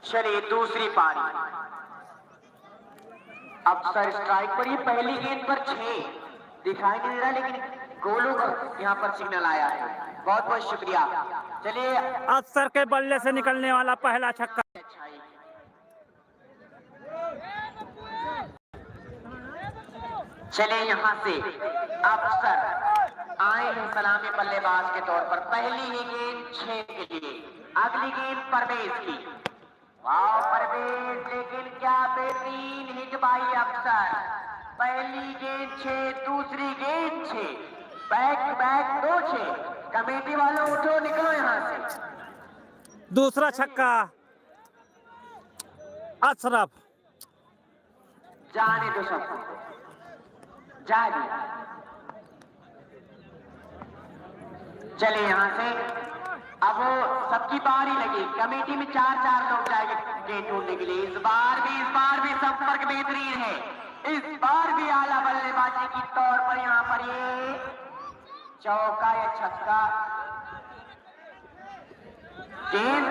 चलिए दूसरी पारी। अफसर स्ट्राइक पर, ये पहली गेंद पर 6 दिखाई नहीं दे रहा, लेकिन गोलू का यहाँ पर सिग्नल आया है। बहुत बहुत शुक्रिया। चलिए अफसर के बल्ले से निकलने वाला पहला छक्का। चलिए यहाँ से अफसर आए हैं सलामी बल्लेबाज के तौर पर। पहली ही गेंद 6 के लिए, अगली गेंद परवेज की। वाह परवेज, लेकिन क्या बेहतरीन हिट बाई अफसर। पहली गेंद 6, दूसरी गेंद 6, बैक टू बैक 2 6। कमेटी वालों उठो, निकलो यहाँ से। दूसरा छक्का अशरफ। जाने दो सबको, जाने। चले यहाँ से, अब वो सबकी बारी लगी। कमेटी में 4 लोग जाएंगे गेंद ढूंढने के लिए। इस बार भी संपर्क बेहतरीन है। इस बार भी आला बल्लेबाजी की तौर पर यहाँ पर ये चौका या छक्का। गेंद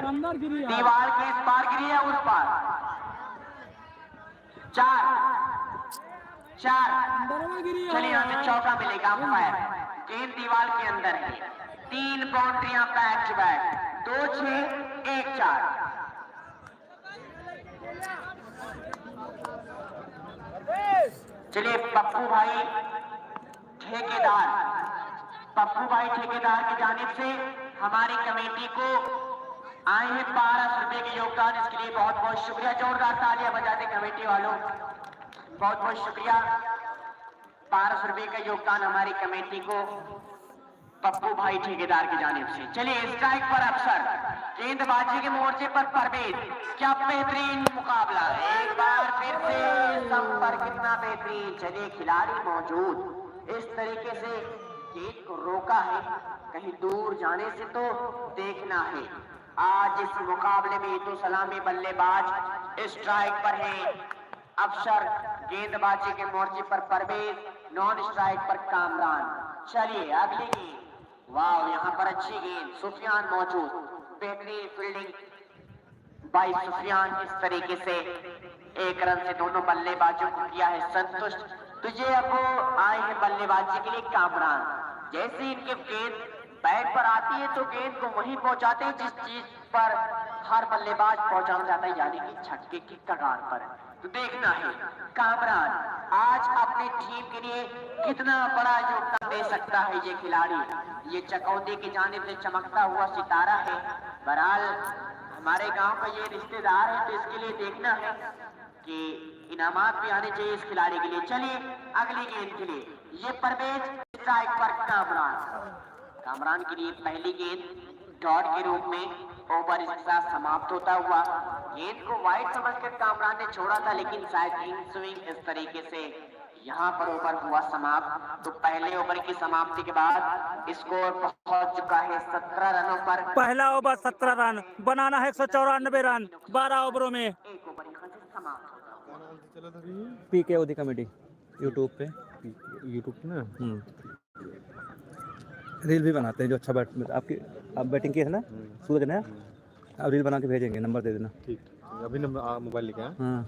अंदर गिरी, दीवार के इस पार गिरी है, उस पार। 4 चलिए यहाँ से चौका मिलेगा। अंपायर, गेंद दीवार के अंदर है। 3 बाउंड्रियां बैक टू बैक, 2 6 1 4। चलिए पप्पू भाई ठेकेदार की जानिब से हमारी कमेटी को आए हैं 1200 रुपए के योगदान। इसके लिए बहुत बहुत शुक्रिया। जोरदार तालियां बजाते कमेटी वालों, बहुत बहुत शुक्रिया। 1200 रुपए का योगदान हमारी कमेटी को पप्पू भाई ठेकेदार की जानिब से। चलिए स्ट्राइक पर अफसर, गेंदबाजी के मोर्चे पर परवेज। क्या बेहतरीन मुकाबला, एक बार फिर से संपर्क कितना बेहतरीन। चलिए खिलाड़ी मौजूद, इस तरीके से गेंद को रोका है, कहीं दूर जाने से तो देखना है। आज इस मुकाबले में तो सलामी बल्लेबाज स्ट्राइक पर है अफसर, गेंदबाजी के मोर्चे पर परवेज, नॉन स्ट्राइक पर कामरान। चलिए अगली गेंद। वाह यहाँ पर अच्छी गेंद, सुफियान मौजूद, बेहतरीन फील्डिंग बाई सुफियान। इस तरीके से 1 रन से दोनों बल्लेबाजों को किया है संतुष्ट। तुझे अब आए हैं बल्लेबाजी के लिए कामरान। जैसे इनके गेंद बैट पर आती है तो गेंद को वहीं पहुंचाते हैं जिस चीज पर हर बल्लेबाज पहुंचाना चाहता है, यानी कि छक्के की कगार पर। तो देखना है कामरान आज अपनी टीम के लिए कितना बड़ा योगदान दे सकता है। ये खिलाड़ी, ये चकौंदी की जानिब से चमकता हुआ सितारा है। बहरहाल हमारे गांव का ये रिश्तेदार है, तो इसके लिए देखना है कि इनामात भी आने चाहिए इस खिलाड़ी के लिए। चलिए अगली गेंद के लिए, ये परवेज स्ट्राइक पर कामरान के लिए पहली गेंद डॉट के रूप में ओवर इसके साथ समाप्त होता हुआ। गेंद को वाइड समझकर कामरान ने छोड़ा था, लेकिन शायद इन स्विंग इस तरीके से यहाँ पर ओवर हुआ समाप्त। तो पहले ओवर की समाप्ति के बाद स्कोर पहुंच चुका है 17 रनों पर। पहला ओवर 17 रन, बनाना है 194 रन 12 ओवरों में। एक ओवर यहाँ से समाप्त होता हुआ। पीके ओदी कमेटी यूट्यूब पे ना रील भी बनाते हैं जो अच्छा बैट। आपकी आप बैटिंग की है ना सूरज ने, आप रील बना के भेजेंगे, नंबर दे देना। ठीक, अभी नंबर मोबाइल लेके आए। हाँ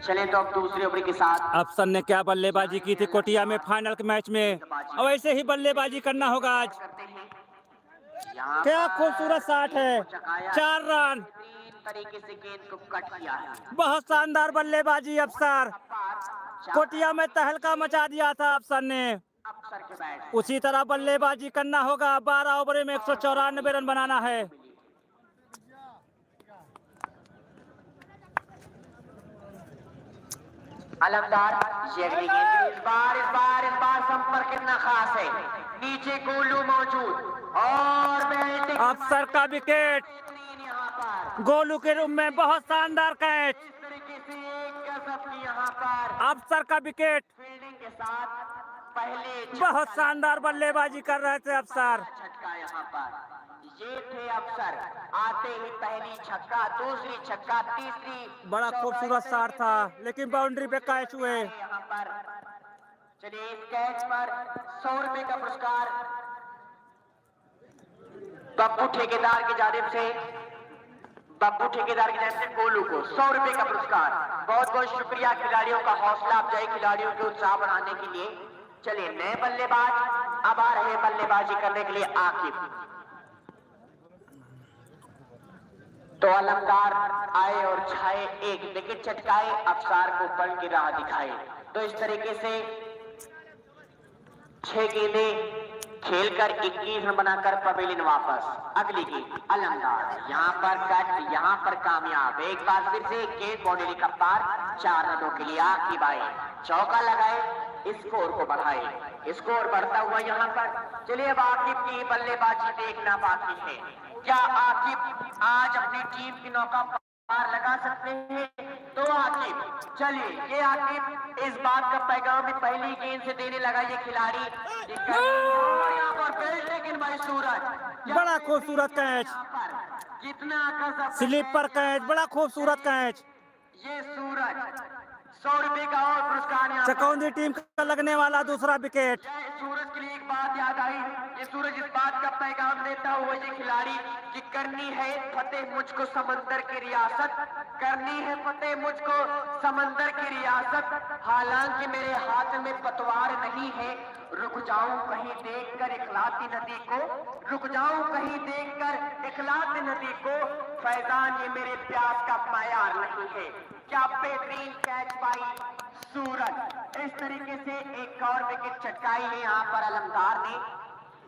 चले तो अब दूसरे ओवर के साथ अफसर ने क्या बल्लेबाजी की थी कोटिया में फाइनल के मैच में, और ऐसे ही बल्लेबाजी करना होगा आज। क्या खूबसूरत शॉट है, 4 रन। तरीके से गेंद को कट किया है। बहुत शानदार बल्लेबाजी अफसर, कोटिया में तहलका मचा दिया था अफसर ने। अफसर के बैट उसी तरह बल्लेबाजी करना होगा। 12 ओवर में 194 रन बनाना है। अलमदार ये अगली गेंद। इस बार संपर्क कितना खास है। नीचे गोलू मौजूद और बैटिंग अफसर का विकेट, यहाँ पर गोलू के रूम में बहुत शानदार कैच। इस तरीके से एक गजब की यहाँ पर अफसर का विकेट, फील्डिंग के साथ पहले बहुत शानदार बल्लेबाजी कर रहे थे अफसर। छटका यहाँ पर ये थे अफसर, आते ही पहली छक्का, दूसरी छक्का, तीसरी। बड़ा खूबसूरत शॉट था, लेकिन बाउंड्री पे कैच हुए। यहाँ पर चलिए इस कैच पर 100 रुपए का पुरस्कार बब्बू ठेकेदार की जानिब से, बब्बू ठेकेदार की जानिब से गोलू को 100 रुपए का पुरस्कार। बहुत बहुत शुक्रिया खिलाड़ियों का, हौसला अफजाई खिलाड़ियों के उत्साह बढ़ाने के लिए। चलिए नए बल्लेबाज अब आ रहे बल्लेबाजी करने के लिए आकिब। तो अलमदार आए और छाए, एक विकेट चटकाए, अफसार को बल की राह दिखाए। तो इस तरीके से 6 गेंदें खेलकर 21 रन बनाकर पवेलियन वापस। अगली गेंद अलमदार, यहाँ पर कट, यहाँ पर कामयाब। एक बार फिर से गेंद बाउंड्री का पार, 4 रनों के लिए आकिब आए, चौका लगाए, स्कोर को बढ़ाए। स्कोर बढ़ता हुआ यहाँ पर। चलिए अब आकिब की बल्लेबाजी देखना बाकी है। क्या आकिब आज अपनी टीम की नौका पार लगा सकते हैं? तो आकिब, चलिए ये आकिब इस बात का पैगाम भी पहली गेंद से देने लगा ये खिलाड़ी। यहाँ पर बेल्ट, लेकिन भाई सूरज, बड़ा खूबसूरत कैच, कितना गजब स्लीपर कैच, बड़ा खूबसूरत कैच। ये सूरज 100 रुपए का और पुरस्कार यहाँ पर। चकौंदी टीम का लगने वाला दूसरा विकेट। सूरज के लिए एक बात याद आई, ये सूरज इस बात का पैगाम देता हुआ ये खिलाड़ी कि करनी है फतेह मुझको समंदर की रियासत, करनी है फतेह मुझको समंदर की रियासत। हालांकि मेरे हाथ में पतवार नहीं है, रुक जाऊं कहीं देखकर इखलाती नदी को, रुक जाऊं कहीं देखकर इखलाती नदी को। फैजान ये मेरे प्यास का मायार नहीं है। क्या बेहतरीन कैच पाई सूरज। इस तरीके से एक और विकेट चटकाई है यहाँ पर अलमदार ने।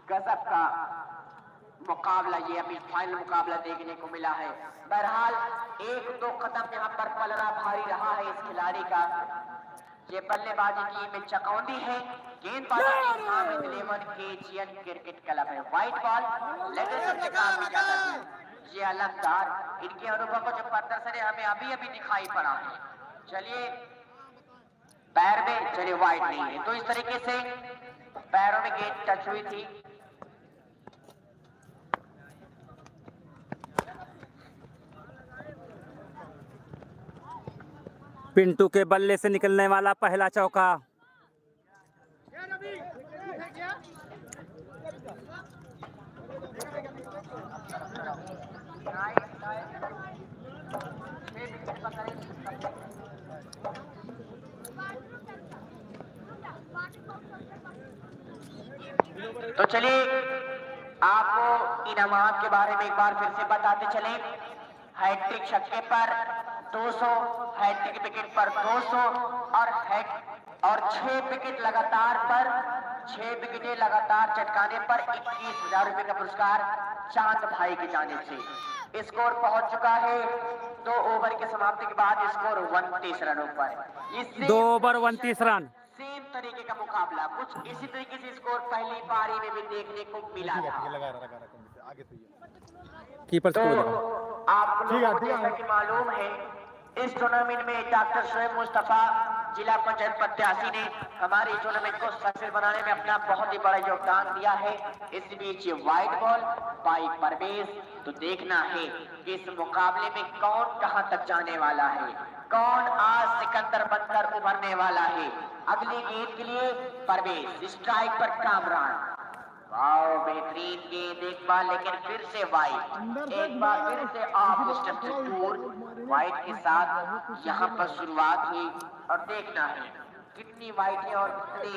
गजब का मुकाबला ये अभी फाइनल मुकाबला देखने को मिला है। बहरहाल 1-2 कदम यहाँ पर पलड़ा भारी रहा है इस खिलाड़ी का। ये बल्लेबाजी टीम में चकौंदी है, गेंदबाजी team Hamid 11 KGN cricket club है। व्हाइट बॉल लेटेस्ट काम में जाता है। ये अलमदार, इनके अनुभव को जो प्रदर्शन है हमें अभी अभी दिखाई पड़ा है। चलिए पैर में, चलिए वाइड नहीं है, तो इस तरीके से पैरों में गेंद टच हुई थी। पिंटू के बल्ले से निकलने वाला पहला चौका। तो चलिए आपको इनामात के बारे में एक बार फिर से बताते चले। हैट्रिक छक्के पर 200, हैट्रिक विकेट पर 200 और 6 विकेट लगातार पर 6 विकेटें लगातार चटकाने पर 21,000 रुपए का पुरस्कार चांद भाई की जानिब से। स्कोर पहुंच चुका है 2 ओवर की समाप्ति के बाद, स्कोर 29 रनों पर। 2 ओवर 29 रन। सेम तरीके का मुकाबला, कुछ इसी तरीके से स्कोर पहली पारी में भी देखने को मिला था। कीपर तो आप लोगों को जैसा कि मालूम है इस टूर्नामेंट में डॉक्टर शोएब मुस्तफा जिला पंचायत प्रत्याशी ने हमारे टूर्नामेंट को सक्सेस बनाने में अपना बहुत ही बड़ा योगदान दिया है। इस बीच व्हाइट बॉल बाई परवेज। तो देखना है कि इस मुकाबले में कौन कहां तक जाने वाला है, कौन आज सिकंदर बनकर उभरने वाला है। अगली गेंद के लिए परवेज, स्ट्राइक पर कामरान। वाओ बेहतरीन गेंद, एक बार लेकिन फिर से वाइड, एक बार फिर से ऑफ स्टंप से दूर। वाइड के साथ यहाँ पर शुरुआत हुई और देखना है कितनी वाइड और कितने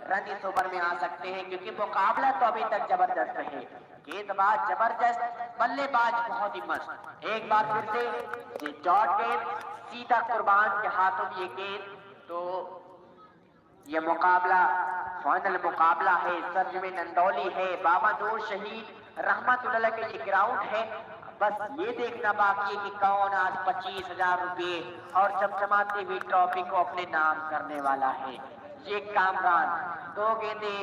रन इस ओवर में आ सकते हैं, क्योंकि मुकाबला तो अभी तक जबरदस्त है। गेंदबाज जबरदस्त, बल्लेबाज बहुत ही मस्त। एक बार फिर से ये डॉट गेंद सीधा कुर्बान के हाथों में ये गेंद। तो ये मुकाबला फाइनल मुकाबला है, सरजमी नंदौली है, बाबा नूर शहीद रहमतुल्लाह के ये ग्राउंड है। बस ये देखना बाकी है कि कौन आज 25,000 रुपये और चमचमाती हुई ट्रॉफी को अपने नाम करने वाला है। ये कामरान 2 गेंदे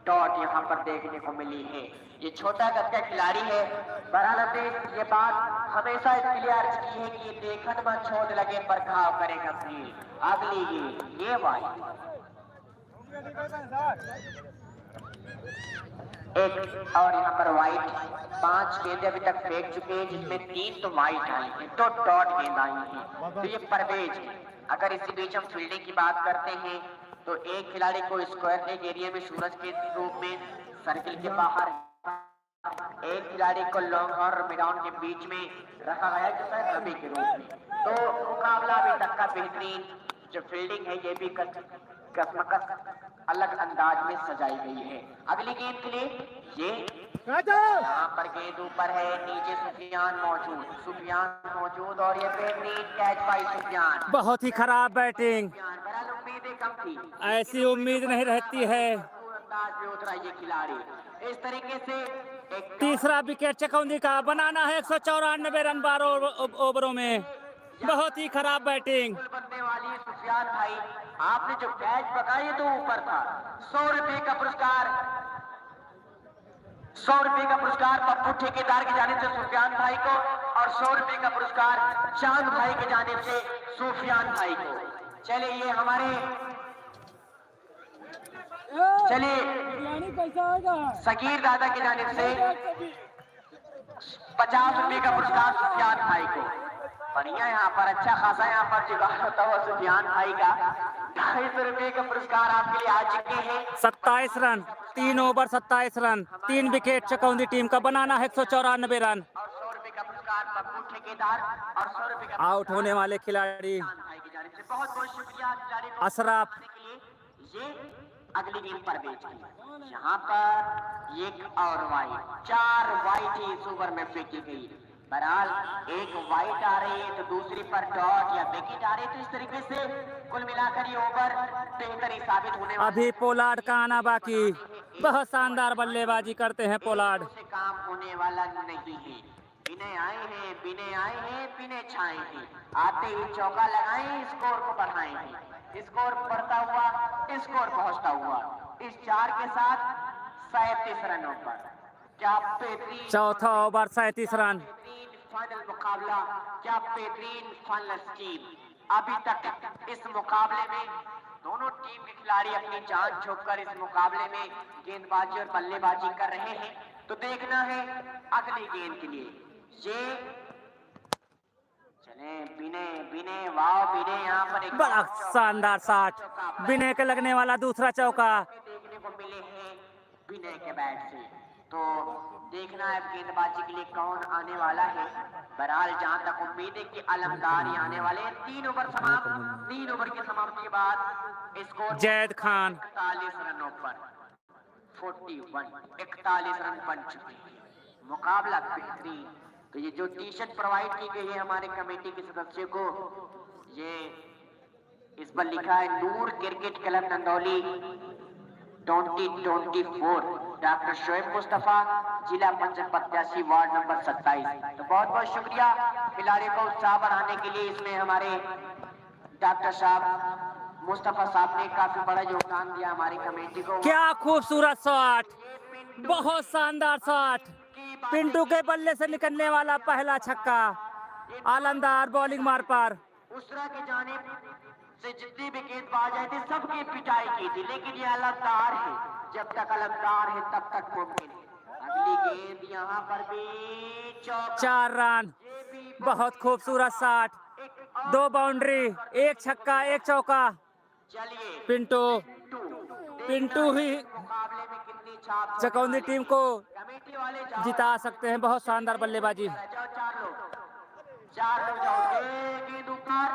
डॉट यहाँ पर देखने को मिली है। ये छोटा कद का खिलाड़ी है। बहरहाल ये बात हमेशा इसके लिए अर्ज की है कि ये देखन में छोड़ लगे पर घाव करेगा फिर। अगली ये वाली एक और यहाँ पर व्हाइट 5 गेंदें अभी तक फेंक चुके हैं, जिसमें 3 तो व्हाइट आई हैं, 2 डॉट गेंद आई हैं। तो ये परवेज है। अगर इसी बीच हम फील्डिंग की बात करते हैं तो एक खिलाड़ी को स्क्वायर लेग एरिया में सूरज के रूप में सर्किल के बाहर, एक खिलाड़ी को लॉन्ग और मिडाउन के बीच में रखा गया है जो रवि के रूप में। तो मुकाबला अभी तक का बेहतरीन जो फील्डिंग है ये भी कसमकस अलग अंदाज में सजाई गई है। अगली गेंद के लिए ये यहाँ पर गेंद ऊपर है, नीचे सुफियान मौजूद और ये बेहतरीन कैच बाय सुफियान। बहुत ही खराब बैटिंग, बहरहाल उम्मीदें कम थी, ऐसी उम्मीद नहीं रहती है। अंदाज में उतरा ये खिलाड़ी। इस तरीके से एक तीसरा विकेट चकौंदी का बनाना है 194 रन 12 ओवरों में। बहुत ही खराब बैटिंग। बनने वाली है सुफियान भाई, आपने जो कैच पकड़ा तो ऊपर था। 100 रुपए का पुरस्कार, 100 रुपए का पुरस्कार पप्पू ठेकेदार की जानिब से सुफियान भाई को और 100 रुपए का पुरस्कार चांद भाई की जानिब से सुफियान भाई को। चलिए ये हमारे सकीर दादा की जानिब से 50 रुपए का पुरस्कार सुफियान भाई को। बढ़िया, यहाँ पर अच्छा खासा यहाँ पर जुगाड़ होता हुआ सुफियान भाई का 250 रुपए का पुरस्कार आपके लिए आ चुके हैं। 27 run 3 over 27 run 3 wicket Chakaundi team का बनाना है 194 रन। और 100 रुपए का पुरस्कार पप्पू ठेकेदार और 100 रुपए का आउट होने वाले खिलाड़ी भाई की जानिब से बहुत बहुत शुक्रिया खिलाड़ी को अशरफ। आने के लिए। ये अगली गेंद पर बेच गई, यहाँ पर एक और वाइट, 4 वाइट ही इस ओवर में फेंकी गई। बहरहाल एक वाइट आ रही है तो दूसरी पर डॉट या विकेट आ रही है, तो इस तरीके से कुल मिलाकर ये ओवर बेहतरीन साबित होने वाला अभी पोलार्ड का आना बाकी। बहुत शानदार बल्लेबाजी करते हैं पोलार्ड। से काम होने वाला नहीं है। बिने छाए हैं, आते ही चौका लगाए, स्कोर को बढ़ाए हैं, स्कोर बढ़ता हुआ, स्कोर पहुंचता हुआ इस 4 के साथ 37 रनों पर। क्या बेहतरीन चौथा ओवर 37 रन। फाइनल मुकाबला, क्या बेहतरीन फाइनल टीम। अभी तक इस मुकाबले में दोनों टीम के खिलाड़ी अपनी जान झोंककर इस मुकाबले में गेंदबाजी और बल्लेबाजी कर रहे हैं। तो देखना है अगली गेंद के लिए। ये चले बिने वाह बिने, यहाँ पर एक बड़ा शानदार शॉट, बिने के लगने वाला दूसरा चौका। देखने को मिले हैं बिने के बैट से। तो देखना है गेंदबाजी के लिए कौन आने वाला है। बहरहाल जहां तक उम्मीद है कि अलमदार ही आने वाले हैं। 3 ओवर समाप्त, 3 ओवर की समाप्ति के बाद स्कोर जैद खान 41 रनों पर 41 रन बन चुके हैं। मुकाबला बेहतरीन। तो ये जो टी शर्ट प्रोवाइड की गई है हमारे कमेटी के सदस्यों को, ये इस पर लिखा है Noor cricket club Nandauli 2024, doctor Shoaib Mustafa, जिला पंचायत प्रत्याशी, वार्ड नंबर 27। तो बहुत बहुत शुक्रिया खिलाड़ियों को उत्साह बढ़ाने के लिए। इसमें हमारे डॉक्टर साहब मुस्तफा साहब ने काफी बड़ा योगदान दिया हमारी कमेटी को। क्या खूबसूरत शॉट, बहुत शानदार शॉट। पिंटू के बल्ले से निकलने वाला पहला छक्का, आलमदार बॉलिंग मार पर। उसरा की जानिब से जितनी भी गेंदबाज आई थी सबकी पिटाई की थी, लेकिन ये अलमदार है। जब तक अलमदार है तब तक मुमकिन है। अगली गेंद यहाँ पर भी 4 रन, बहुत खूबसूरत शॉट, 2 बाउंड्री, 1 छक्का 1 चौका। चलिए पिंटू ही मुकाबले में कितनी छाप चकौंदी टीम को कमेटी वाले जाओ, जिता सकते हैं। बहुत शानदार बल्लेबाजी। जाओ 4 लोग जाओ, गेंद ऊपर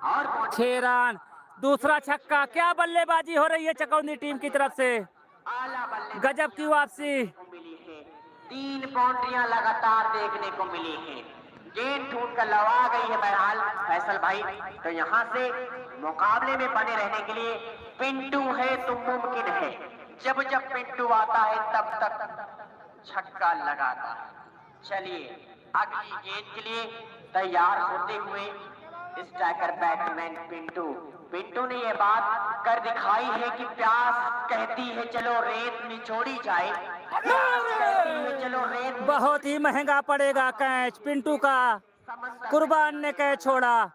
और 6 रन, दूसरा छक्का। क्या बल्लेबाजी हो रही है चकौंदी टीम की तरफ से, आला बल्ले गजब की वापसी। को मिली है। 3 बाउंड्रियां लगातार देखने को मिली है। गेंद ढूंढ कर लगा गई है बहरहाल फैसल भाई। तो यहाँ से मुकाबले में बने रहने के लिए पिंटू है तो मुमकिन है। जब जब पिंटू आता है तब तक छक्का लगाता है। चलिए अगली गेंद के लिए तैयार होते हुए स्ट्राइकर बैट्समैन पिंटू ने ये बात कर दिखाई है कि प्यास कहती है चलो रेत निचोड़ी जाए, चलो रेत। बहुत ही महंगा पड़ेगा कैच पिंटू का, कुर्बान ने कैच छोड़ा।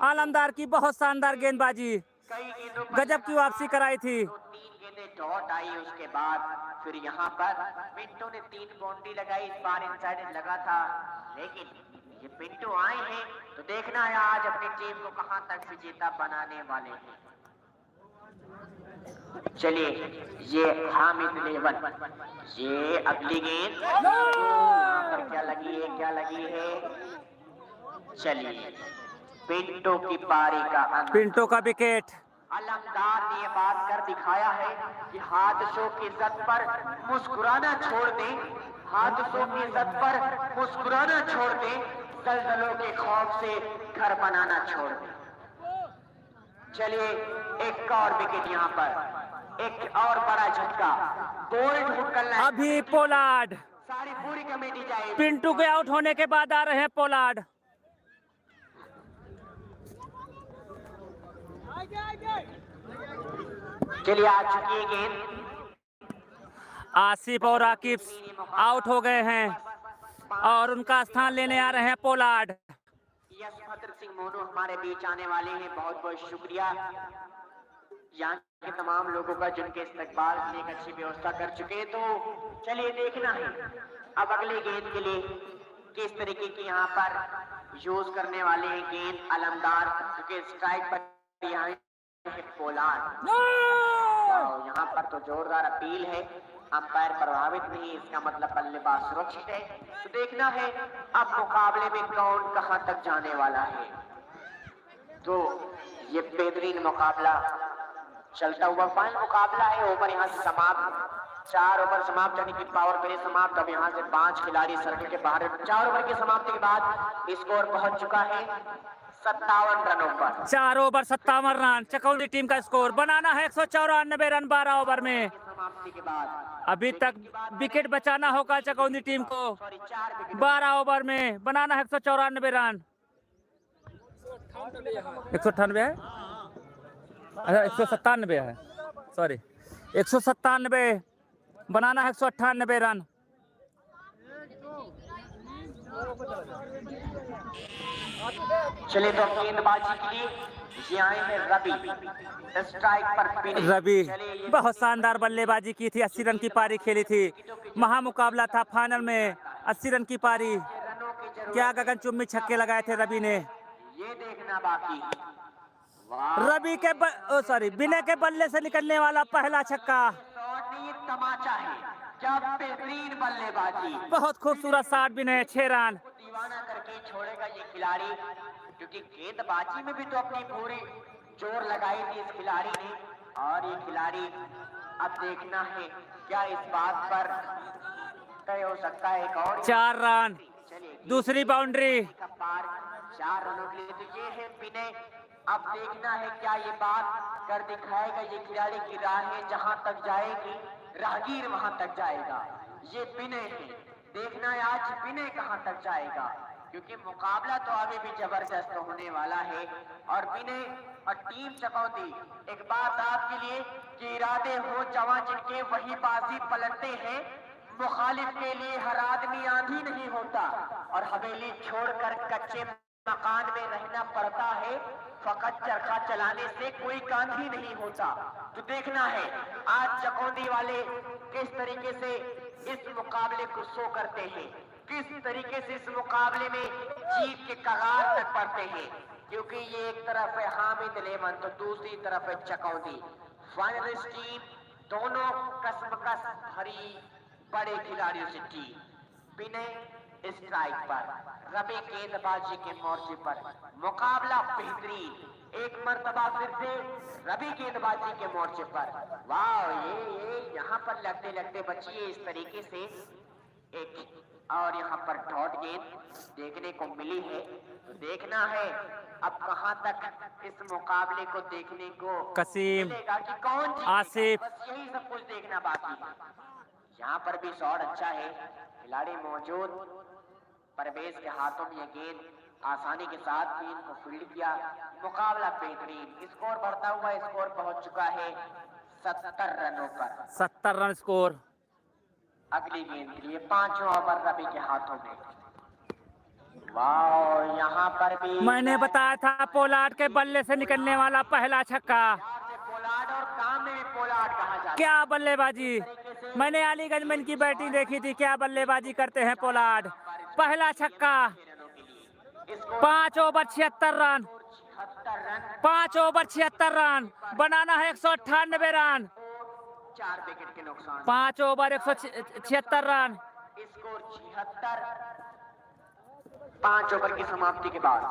आलमदार की बहुत शानदार गेंदबाजी, कई गेंदों गजब की वापसी कराई थी। 3 गेंदें से डॉट आई उसके बाद फिर यहाँ पर पिंटू ने 3 बाउंड्री लगाई, इस बार इनसाइड लगा था, लेकिन ये पिंटू आए हैं तो देखना है आज अपनी टीम को कहां तक विजेता बनाने वाले हैं। चलिए ये हामिद लेवन, ये अगली गेंद यहाँ पर क्या लगी है। चलिए पिंटू की पारी का अंत। पिंटू का विकेट। अलमदार ने ये बात कर दिखाया है कि हादसों की इज्जत पर मुस्कुराना छोड़ दें, हादसों की इज्जत पर मुस्कुराना छोड़ दें, दलदलों के खौफ से घर बनाना छोड़ दें। चलिए एक और विकेट यहाँ पर, एक और बड़ा झटका, बोल्ड हुक करना। अभी पोलार्ड, सारी पूरी कमेटी जाएगी। पिंटू के आउट होने के बाद आ रहे हैं पोलार्ड। चलिए आ चुकी है गेंद। आसिफ और आकिब आउट हो गए हैं और उनका स्थान लेने आ रहे हैं पोलार्ड। यशभद्र सिंह मोनू हमारे बीच आने वाले हैं, बहुत बहुत शुक्रिया यहाँ के तमाम लोगों का जिनके इस्तकबाल की एक अच्छी व्यवस्था कर चुके हैं। तो चलिए देखना है अब अगले गेंद के लिए किस तरीके की यहाँ पर यूज करने वाले हैं गेंद। अलमदार क्योंकि स्ट्राइक पर यहाँ पोलार्ड, यहाँ पर तो जोरदार अपील है, अंपायर प्रभावित नहीं, इसका मतलब बल्लेबाज सुरक्षित है। तो देखना है अब मुकाबले में कौन कहां तक जाने वाला है। तो ये बेहतरीन मुकाबला चलता हुआ फाइनल मुकाबला है। ओवर यहाँ से समाप्त, 4 ओवर समाप्त यानी कि पावर प्ले समाप्त। अब यहाँ से 5 खिलाड़ी सर्कल के बाहर। 4 ओवर की समाप्ति के बाद स्कोर पहुंच चुका है 57 रनों पर। 4 ओवर 57 रन चकौंदी टीम का स्कोर। बनाना है 194 रन 12 ओवर में। समाप्ति के बाद अभी तक विकेट बचाना होगा चकौंदी टीम को। 12 ओवर में बनाना है 194 रन। 198 है, अच्छा 197 है, सॉरी 197। बनाना है 198 रन। चलिए तो गेंदबाजी के लिए ये आए हैं रवि, स्ट्राइक पर पिन। रवि बहुत शानदार बल्लेबाजी की थी, 80 रन की पारी खेली थी। महामुकाबला था फाइनल में, 80 रन की पारी। क्या गगनचुम्बी छक्के लगाए थे रवि ने। ये देखना बाकी रवि के विनय के बल्ले से निकलने वाला पहला छक्का। तमाचा है, क्या बेहतरीन बल्लेबाजी। बहुत खूबसूरत शॉट विनय, 6 रन। दीवाना करके छोड़ेगा ये खिलाड़ी, क्योंकि गेंदबाजी में भी तो अपनी पूरी जोर लगाई थी इस खिलाड़ी ने। और ये खिलाड़ी अब देखना है क्या इस बात पर तय हो सकता है। एक और 4 रन, दूसरी बाउंड्री। 4 रनों के लिए तो ये है विनय। अब देखना है क्या ये बात कर दिखाएगा ये खिलाड़ी की राहें जहां तक जाएगी, राहगीर वहां तक जाएगा। ये विनय है, देखना है आज विनय कहां तक जाएगा, क्योंकि मुकाबला तो अभी भी जबरदस्त होने वाला है। और विनय और टीम चकौंदी, एक बात आपके लिए कि इरादे हो जवां जिनके वही बाजी पलटते हैं। मुखालिफ के लिए हर आदमी आंधी नहीं होता और हवेली छोड़कर कच्चे मकान में रहना पड़ता है। फकत चरखा चलाने से कोई काम ही नहीं होता। तो देखना है आज चकौंदी वाले किस तरीके से इस मुकाबले को शो करते हैं, किस तरीके से इस मुकाबले में जीत के कगार तक पड़ते हैं। क्योंकि ये एक तरफ है हामिद लेवन तो दूसरी तरफ है चकौंदी। फाइनलिस्ट टीम दोनों कसमकस भरी बड़े खिलाड़ियों से टीम। विनय स्ट्राइक पर, रवि गेंदबाजी के मोर्चे पर। मुकाबला बेहतरीन, एक मर्तबा फिर से रवि गेंदबाजी के मोर्चे पर। वाह, ये यहाँ पर लगते लगते बचिए इस तरीके से एक, और यहाँ पर डॉट गेंद देखने को मिली है। तो देखना है अब कहां तक इस मुकाबले को देखने को कसीम, मिलेगा कि कौन जीतेगा। आसिफ, बस यही सब कुछ देखना बाकी है। यहाँ पर भी शॉट अच्छा है, खिलाड़ी मौजूद। परवेज के हाथों में ये गेंद आसानी के साथ गेंद को फील्ड किया। मुकाबला बेहतरीन, स्कोर बढ़ता हुआ स्कोर पहुंच चुका है 70 रनों पर। 70 रन स्कोर। अगली गेंद के लिए 5वां ओवर रवि के हाथों में। वाह, यहाँ पर भी मैंने बताया था पोलार्ड के बल्ले से निकलने वाला पहला छक्का। पोलार्ड, और काम में भी पोलार्ड कहा जाता है। क्या बल्लेबाजी, मैंने अलीगंज में इनकी बैटिंग देखी थी, क्या बल्लेबाजी करते हैं पोलार्ड। पहला छक्का, 5 ओवर 76 रन, 5 ओवर 76 रन, बनाना है 198 रन, 4 विकेट के नुकसान। 5 ओवर 176 रन। स्कोर 76, 5 ओवर की समाप्ति के बाद।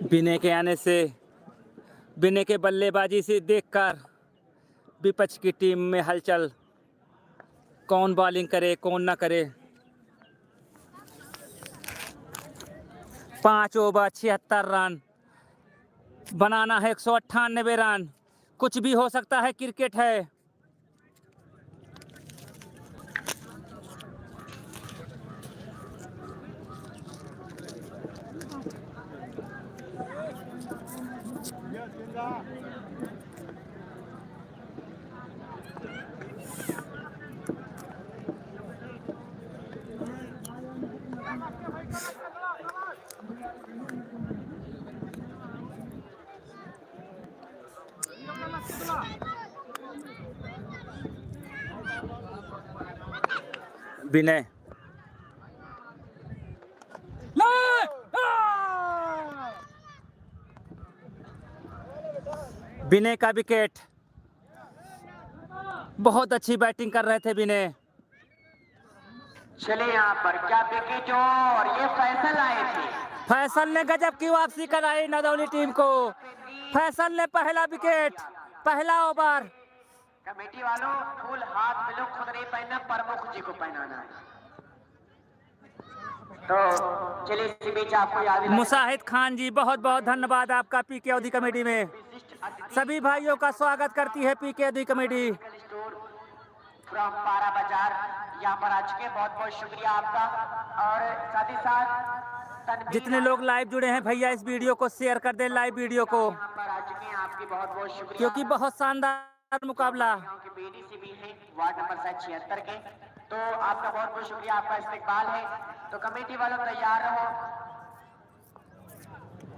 विनय के आने से, विनय के बल्लेबाजी से देखकर विपक्ष की टीम में हलचल, कौन बॉलिंग करे कौन ना करे। 5 ओवर 76 रन, बनाना है 198 रन। कुछ भी हो सकता है, क्रिकेट है। विनय, विनय का विकेट। बहुत अच्छी बैटिंग कर रहे थे विनय। चले यहाँ पर क्या विकेट, और ये फैसल आए थे। फैसल ने गजब की वापसी कराई नदौली टीम को। फैसल ने पहला विकेट, पहला ओवर। कमेटी वालों, फूल हाथ में लो, खुद नहीं पहनना, प्रमुख जी को पहनाना है। तो चलिए इसी बीच आपको याद दिलाते हैं, मुसाहिद खान जी, बहुत बहुत धन्यवाद आपका पीके अवधि कमेटी में। विशिष्ट अतिथि सभी भाइयों का स्वागत करती है पीके अवधि कमेटी। मेडिकल स्टोर फ्रॉम पारा बाजार, यहाँ पर आ चुके। बहुत बहुत शुक्रिया आपका। और साथ ही साथ तनवीर जितने लोग लाइव जुड़े हैं भैया, इस वीडियो को शेयर कर दें, लाइव वीडियो को, यहाँ पर आ चुके हैं। आपकी बहुत बहुत शुक्रिया। क्योंकि बहुत शानदार मुकाबला। गांव के बीडीसी भी हैं, वार्ड नंबर शायद 76 के। तो आपका बहुत बहुत शुक्रिया, आपका इस्तेकबाल है। तो कमेटी वालों तैयार रहो।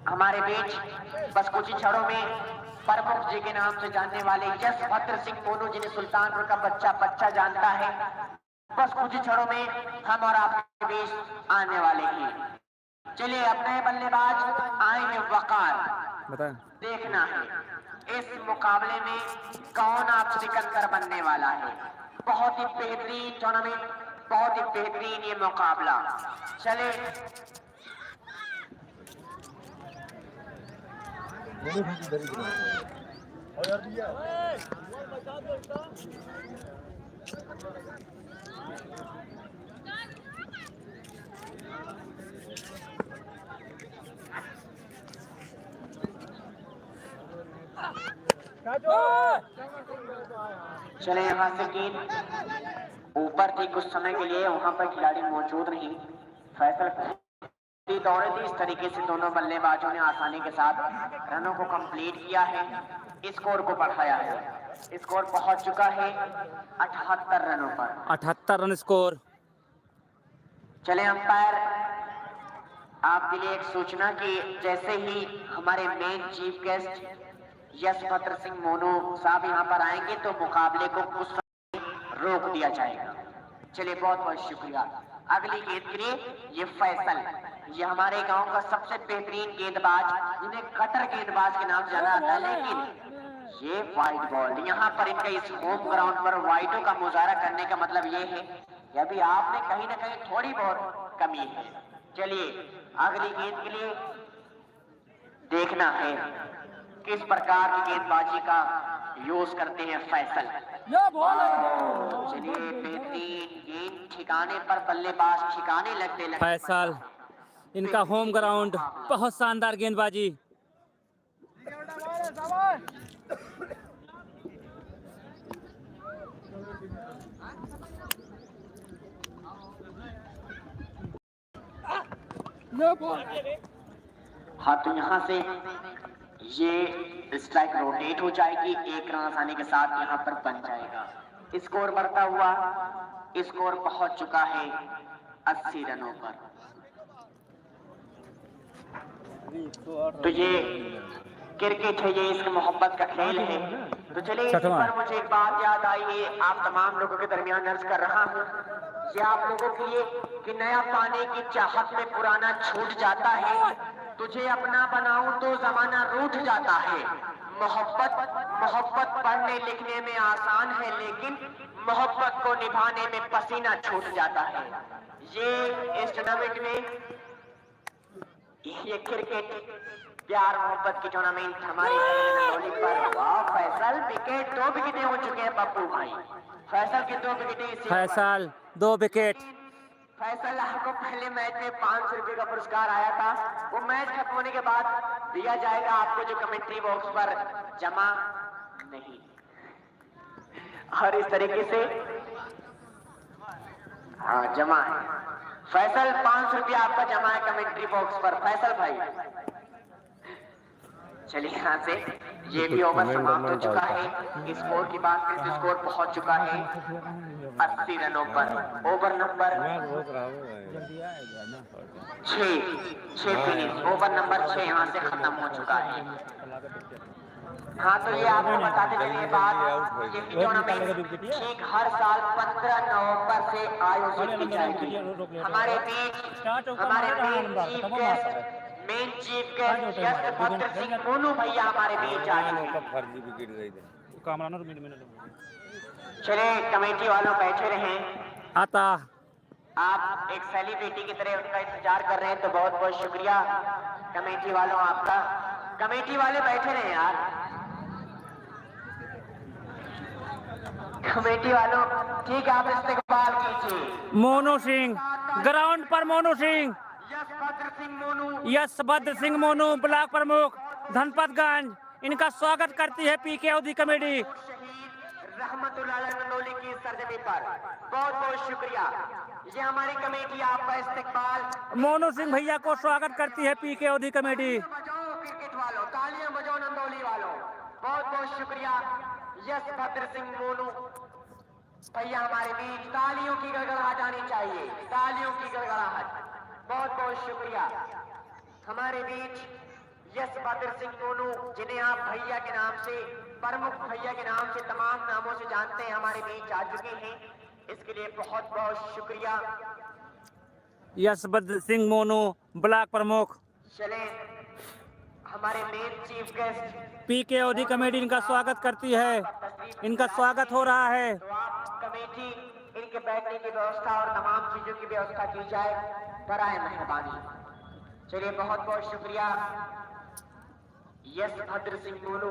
हमारे बीच बस कुछ ही क्षणों में प्रमुख जी के नाम से जानने वाले यशभद्र सिंह मोनू, जिन्हें सुल्तानपुर का बच्चा जानता है, बस कुछ ही क्षणों में हम और आपके बीच आने वाले हैं। चलिए, अपने बल्लेबाज आएंगे वकार। बता, देखना है इस मुकाबले में कौन आप सिकंदर बनने वाला है। बहुत ही बेहतरीन टूर्नामेंट, बहुत ही बेहतरीन ये मुकाबला। चले चले यहाँ से गेंद ऊपर थी कुछ समय के लिए, वहां पर खिलाड़ी मौजूद नहीं। फैसल दौड़े थी, इस तरीके से दोनों बल्लेबाजों ने आसानी के साथ रनों को कंप्लीट किया है, स्कोर को बढ़ाया है। स्कोर पहुंच चुका है 78 रनों पर। 78 रन स्कोर। चले अंपायर, आपके लिए एक सूचना कि जैसे ही हमारे main chief guest Yashbhadra Singh Monu साहब यहाँ पर आएंगे तो मुकाबले को कुछ समय रोक दिया जाएगा। चलिए, बहुत बहुत शुक्रिया। अगली गेंद के लिए ये फैसल, ये हमारे गांव का सबसे बेहतरीन गेंदबाज, जिन्हें कटर गेंदबाज के नाम जाना जाता है, लेकिन ये वाइड बॉल, यहाँ पर इनका इस होम ग्राउंड पर वाइडों का मुजाहरा करने का मतलब ये है कि अभी आपने कहीं ना कहीं थोड़ी बहुत कमी है। चलिए, अगली गेंद के लिए देखना है किस प्रकार की गेंदबाजी का यूज करते हैं फैसल। चलिए, बेहतरीन गेंद ठिकाने पर, बल्लेबाज ठिकाने लगते फैसल, इनका होम ग्राउंड, बहुत शानदार गेंदबाजी। हाँ, तो यहाँ से ये स्ट्राइक रोटेट हो जाएगी, एक रन आने के साथ यहाँ पर बन जाएगा। स्कोर बढ़ता हुआ स्कोर पहुंच चुका है 80 रनों पर। तो ये क्रिकेट है, ये इसकी मोहब्बत का खेल है। तो चलिए, इस पर मुझे एक बात याद आई है, आप तमाम लोगों के दरमियान अर्ज कर रहा हूँ, ये आप लोगों के लिए कि नया पाने की चाहत में पुराना छूट जाता है। तुझे अपना बनाऊं तो जमाना रूठ जाता है। मोहब्बत पढ़ने लिखने में आसान है, लेकिन मोहब्बत को निभाने में पसीना छूट जाता है। ये इस टूर्नामेंट में ये क्रिकेट प्यार मोहब्बत की टूर्नामेंट हमारे होली पर। वाह फैसल, विकेट 2 विकेटें हो चुके हैं पप्पू भाई। फैसल की 2 विकेटें, फैसल 2 विकेट। फैसल आपको पहले मैच में 500 रुपए का पुरस्कार आया था, वो मैच खत्म होने के बाद दिया जाएगा आपको, जो कमेंट्री बॉक्स पर जमा नहीं। और इस तरीके से हाँ जमा है। फैसल 500 रुपया आपका जमा है कमेंट्री बॉक्स पर, फैसल भाई। चलिए यहाँ से ये भी ओवर समाप्त हो चुका है। स्कोर की बात करें तो स्कोर पहुंच चुका है 80 रनों पर। Over number 6 finish, over number 6 यहाँ से खत्म हो चुका है। हाँ, तो ये आपको बताते चलिए बात, ये टूर्नामेंट ठीक हर साल 15 नवंबर से आयोजित की जाएगी। हमारे main chief guest Yashbhadra Singh Monu भैया हमारे बीच आए हैं। चले कमेटी वालों बैठे रहें। आता आप एक सेलिब्रिटी की तरह उनका इंतजार कर रहे हैं, तो बहुत बहुत शुक्रिया कमेटी वालों आपका। कमेटी वाले बैठे रहे यार, कमेटी वालों ठीक है, आप इस्तेकबाल कीजिए। मोनू सिंह ग्राउंड पर, मोनू सिंह, यशभद्र सिंह मोनू ब्लॉक प्रमुख धनपतगंज, इनका स्वागत करती है पीकेओदी कमेटी। रहमतुल्लाह नंदोली की सरजमी पर बहुत बहुत शुक्रिया। ये हमारी कमेटी आपका इस्तेकबाल। मोनू सिंह भैया को स्वागत करती है पीकेओदी कमेटी। बजाओ क्रिकेट वालों, तालियां बजाओ नंदोली वालों, बहुत बहुत शुक्रिया। यशभद्र सिंह मोनू भैया हमारे बीच, तालियों की गड़गड़ाहट आनी चाहिए, तालियों की गड़गड़ाहट। बहुत बहुत शुक्रिया। हमारे बीच यशभद्र सिंह मोनू, जिन्हें आप भैया के नाम से, प्रमुख भैया के नाम से, तमाम नामों से जानते हैं, हमारे बीच आ चुके हैं। इसके लिए बहुत बहुत शुक्रिया। यशभद्र सिंह मोनू ब्लॉक प्रमुख। चले हमारे मेन चीफ गेस्ट पीकेओदी कमेटी इनका स्वागत करती है, इनका स्वागत हो रहा है। तो आप कमेटी इनके बैठने की व्यवस्था और तमाम चीजों की व्यवस्था की जाए, कराए मेहरबानी। चलिए बहुत बहुत शुक्रिया यशभद्र सिंह मोनू।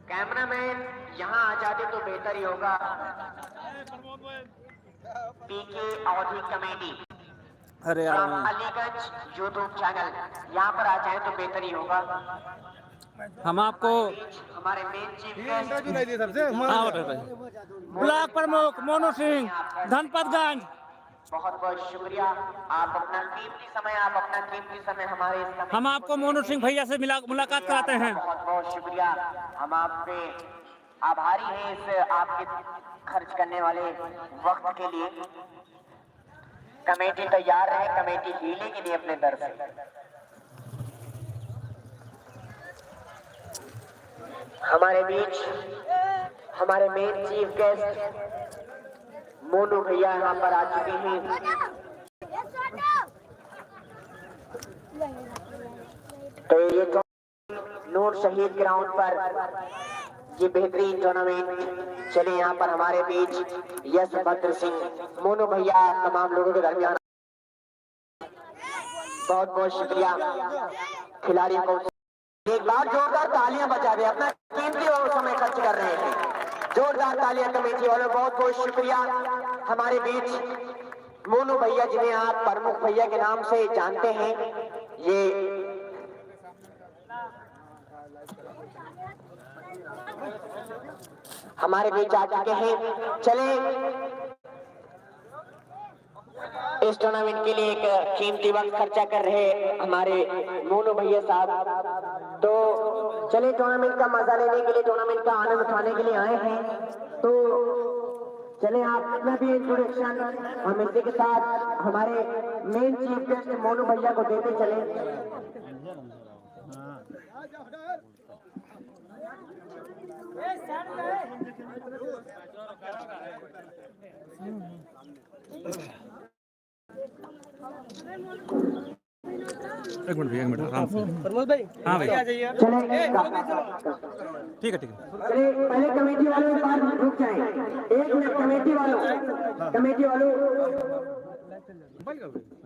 कैमरामैन यहाँ आ जाते तो बेहतर ही होगा। पीकेओदी कमेटी अरे अलीगंज यूट्यूब चैनल यहाँ पर आ जाए तो बेहतर ही होगा। हम आपको हमारे मेन चीफ गेस्ट ब्लॉक प्रमुख मोनू सिंह धनपतगंज, बहुत बहुत शुक्रिया। आप अपना कीमती समय हमारे हम आपको मोनू सिंह भैया से मुलाकात कराते हैं। बहुत बहुत शुक्रिया। हम आपके आभारी हैं इस आपके खर्च करने वाले वक्त के लिए। कमेटी तैयार है, कमेटी हीले के लिए अपने दर से। हमारे बीच हमारे मेन चीफ गेस्ट मोनू भैया यहाँ पर आ चुके हैं। तो ये तो नूर शहीद ग्राउंड पर ये बेहतरीन टूर्नामेंट चले। यहाँ पर हमारे बीच यशभद्र सिंह मोनू भैया तमाम लोगों के दरमियान बहुत बहुत शुक्रिया। खिलाड़ियों को एक बार जोरदार तालियां बजा दे, अपना कीमती समय खर्च कर रहे हैं। जोरदार तालियां कमेटी वालों, बहुत बहुत शुक्रिया। हमारे बीच मोनू भैया, जिन्हें आप प्रमुख भैया के नाम से जानते हैं, ये हमारे बीच आ चुके हैं। चले इस टूर्नामेंट के लिए एक कीमती वक्त खर्चा कर रहे हमारे मोनू भैया साहब। तो चलिए टूर्नामेंट का मजा लेने के लिए, टूर्नामेंट का आनंद उठाने के लिए आए हैं। तो चले आप अपना भी इंट्रोडक्शन हम इसी के साथ हमारे मेन चीफ गेस्ट मोनू भैया को देते चले। एक मिनट भैया, एक मिनट आराम से। प्रमोद भाई, हाँ भैया, चले ठीक है ठीक है। पहले कमेटी वालों एक बार रुक जाएं। एक मिनट कमेटी वालों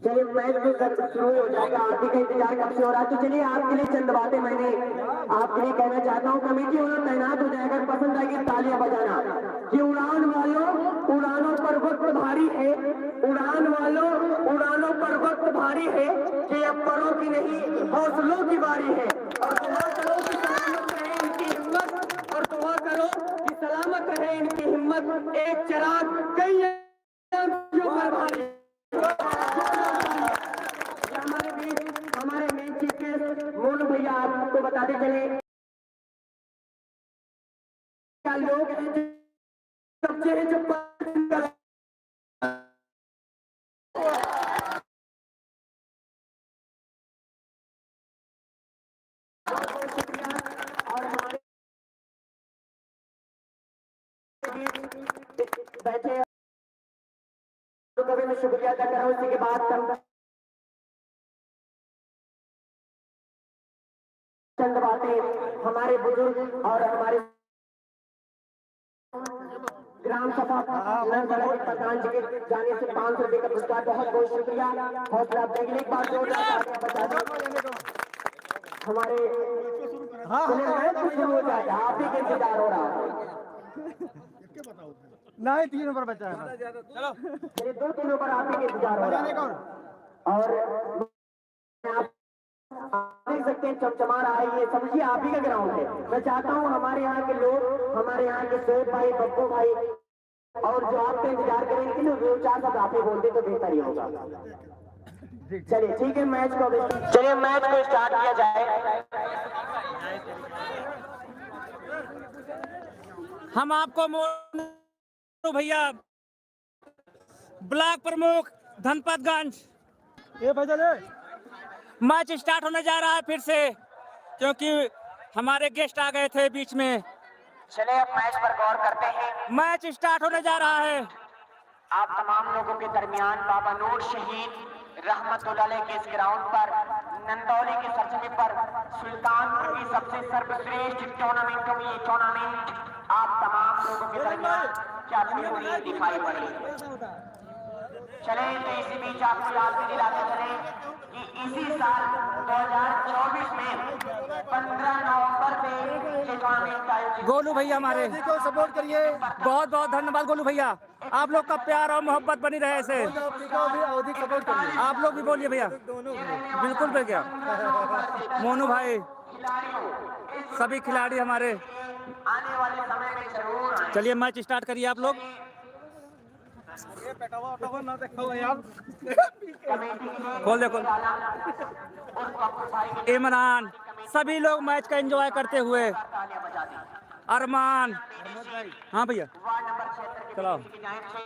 चलिए मैच तो शुरू हो जाएगा, आप ही का इंतजार कब से हो रहा है। तो चलिए आपके लिए चंद बातें मैंने आपके लिए कहना चाहता हूँ। कमेटी वालों तैनात हो जाएगा, पसंद आएगी तालियां बजाना कि उड़ान वालों उड़ानों पर वक्त भारी है, उड़ान वालों उड़ानों पर वक्त भारी है कि अब परों की नहीं हौसलों की बारी है। और दुआ करो कि सलामत रहे इनकी हिम्मत, और दुआ करो कि सलामत रहे इनकी हिम्मत। एक चिराग कई पर भारी। हमारे मेन चीफ गेस्ट मोनू भैया आपको बताते चले, क्या लोग बच्चे हैं जो और हमारे बैठे कभी मैं शुक्रिया अदा कर रहा हूँ। इसी के बाद चंद बातें हमारे बुजुर्ग और हमारे ग्राम सभा प्रधान जी के जाने से 500 रुपए का पुरस्कार, बहुत बहुत शुक्रिया। हौसला देने एक बार जोरदार बता दें हमारे शुरू हो जाएगा, आप ही का इंतजार हो रहा है। नहीं 3 नंबर बचा है, चलो मेरे 2 दिनों पर आप ही का इंतजार हो रहा है। और आप देख सकते हैं चमचमा रहा है, ये समझिए आप ही का ग्राउंड है। मैं चाहता हूँ हमारे यहाँ के लोग, हमारे यहाँ के शोएब भाई, बब्बू भाई और जो आपका इंतजार करेंगे कि 2-4 शब्द आप ही बोलते तो बेहतर ही होगा। चलिए ठीक है, मैच को स्टार्ट किया जाए। हम आपको मोनू भैया ब्लॉक प्रमुख धनपतगंज, ये भाई चले मैच स्टार्ट होने जा रहा है फिर से, क्योंकि हमारे गेस्ट आ गए थे बीच में। चले अब मैच पर गौर करते हैं। मैच स्टार्ट होने जा रहा है। आप तमाम लोगों के दरमियान बाबा नूर शहीद रहमतुल्लाह के इस ग्राउंड पर नंदौली के सरजमी पर सुल्तानपुर की सबसे सर्वश्रेष्ठ टूर्नामेंट होगी। ये टूर्नामेंट आप तमाम लोगों के दरमियान चलती हुई दिखाई पड़ी। चले तो इसी बीच आपको याद भी दिलाते चले कि इसी साल 2024 में 15 नवंबर से ये टूर्नामेंट का आयोजन। गोलू भैया हमारे को सपोर्ट करिए, बहुत बहुत धन्यवाद गोलू भैया, आप लोग का प्यार और मोहब्बत बनी रहे ऐसे। अधिक सपोर्ट करिए। आप लोग भी बोलिए भैया। बिल्कुल भैया, मोनू भाई, सभी खिलाड़ी हमारे। आने वाले समय में जरूर आएं। चलिए मैच स्टार्ट करिए आप लोग। ना देखो यार, खोल दे खोल। इमरान, सभी लोग मैच का एंजॉय करते हुए। अरमान, हाँ भैया वार्ड नंबर 76 चलो। की जानिब से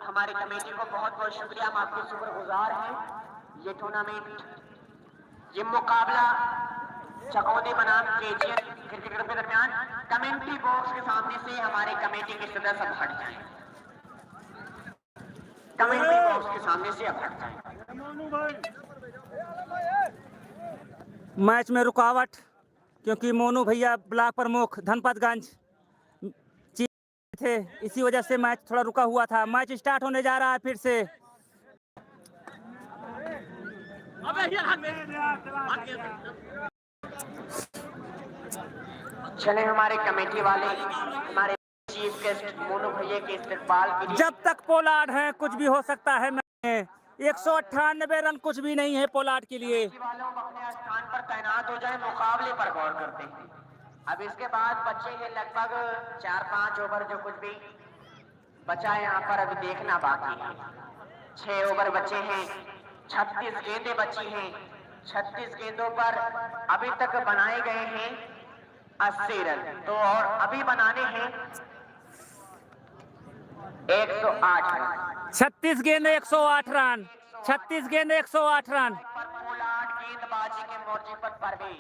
हमारी कमेटी को बहुत बहुत शुक्रिया, हम आपके शुक्रगुजार हैं। ये टूर्नामेंट, ये मुकाबला चकौदी बनाम केजीएन क्रिकेट के दरमियान कमेंट्री बॉक्स के सामने से हमारे कमेटी के सदस्य अब हट जाएं। कमेंट्री बॉक्स के सामने से अब हट जाएं। मैच में रुकावट, क्योंकि मोनू भैया ब्लॉक प्रमुख धनपतगंज थे, इसी वजह से मैच थोड़ा रुका हुआ था। मैच स्टार्ट होने जा रहा है फिर से। चले हमारे कमेटी वाले हमारे चीफ गेस्ट मोनू भैया के इस्तकबाल के लिए। जब तक पोलार्ड है कुछ भी हो सकता है। 198 रन कुछ भी नहीं है पोलार्ड के लिए। वालों अपने स्थान पर तैनात हो जाए, मुकाबले पर गौर करते हैं। अब इसके बाद बच्चे हैं लगभग 4-5 ओवर, जो कुछ भी बचा है यहाँ पर अभी देखना बाकी है। 6 ओवर बचे हैं, 36 गेंदें बची हैं। 36 गेंदों पर अभी तक बनाए गए हैं 80 रन, तो और अभी बनाने हैं 108 रन। 36 गेंद 108 रन, 36 गेंद 108 रन। पर पोलार्ड गेंदबाजी के मोर्चे पर परवेज,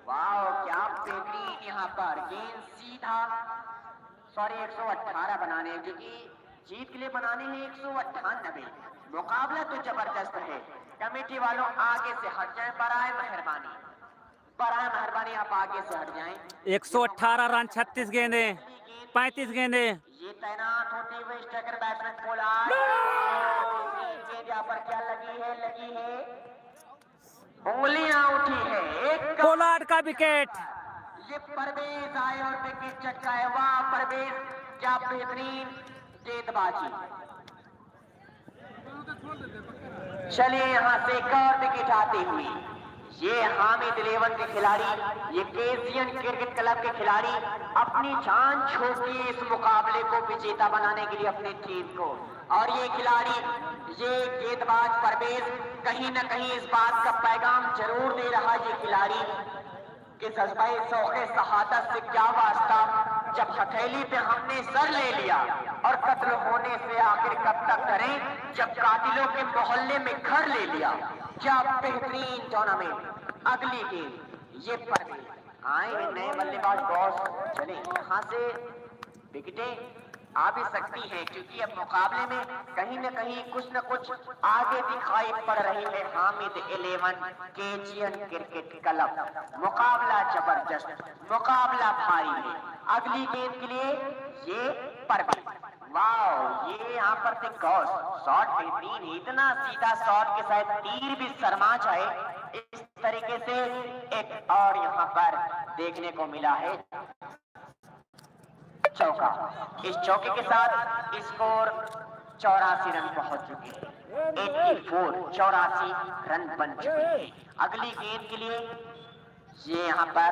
वाह क्या बेहतरीन यहाँ पर गेंद सीधा 118 बनाने हैं, क्योंकि जीत के लिए बनाने हैं 198। मुकाबला तो जबरदस्त है। कमेटी वालों आगे से हट जाएं, बराए मेहरबानी, बराए मेहरबानी आप आगे से हट जाएं। 118 रन, 36 गेंदे, 35 गेंदे। ये तैनात होते हुए स्ट्राइकर बैट्समैन पोलार्ड, गेंद यहाँ पर क्या लगी है उंगलियां उठी है। एक पोलार्ड का विकेट। ये परवेज आए और विकेट चटकाए, वाह परवेज क्या बेहतरीन गेंदबाजी। चलिए यहाँ से एक और विकेट आते हुए ये हामिद 11 के खिलाड़ी, ये केसियन क्रिकेट क्लब के खिलाड़ी अपनी जान छोड़ के इस मुकाबले को विजेता बनाने के लिए अपनी टीम को, और ये खिलाड़ी, ये गेंदबाज परवेज कहीं न कहीं इस बात का पैगाम जरूर दे रहा है ये खिलाड़ी कि जज्बाए शौक़े शहादत से क्या वास्ता, जब हथेली पे हमने सर ले लिया और कत्ल होने से आखिर कब तक करें, जब कातिलों के मोहल्ले में घर ले लिया। क्या बेहतरीन टूर्नामेंट। अगली गेम ये परवेज आए नए बल्लेबाज बॉस, चले यहाँ से विकेटें आ भी सकती है, क्योंकि अब मुकाबले में कहीं न कहीं कुछ न कुछ आगे दिखाई पड़ रही है हामिद 11 केजियन क्रिकेट क्लब। मुकाबला जबरदस्त, मुकाबला भारी है। अगली गेंद के लिए ये परवेज, वाह ये यहाँ पर थे गौस, शॉट बेहतरीन, इतना सीधा शॉट के साथ तीर भी शर्मा जाए इस तरीके से। एक और यहाँ पर देखने को मिला है चौका। इस चौके के साथ स्कोर 84 रन पहुंच चुके हैं, 84 रन बन चुके हैं। अगली गेंद के लिए ये यहाँ पर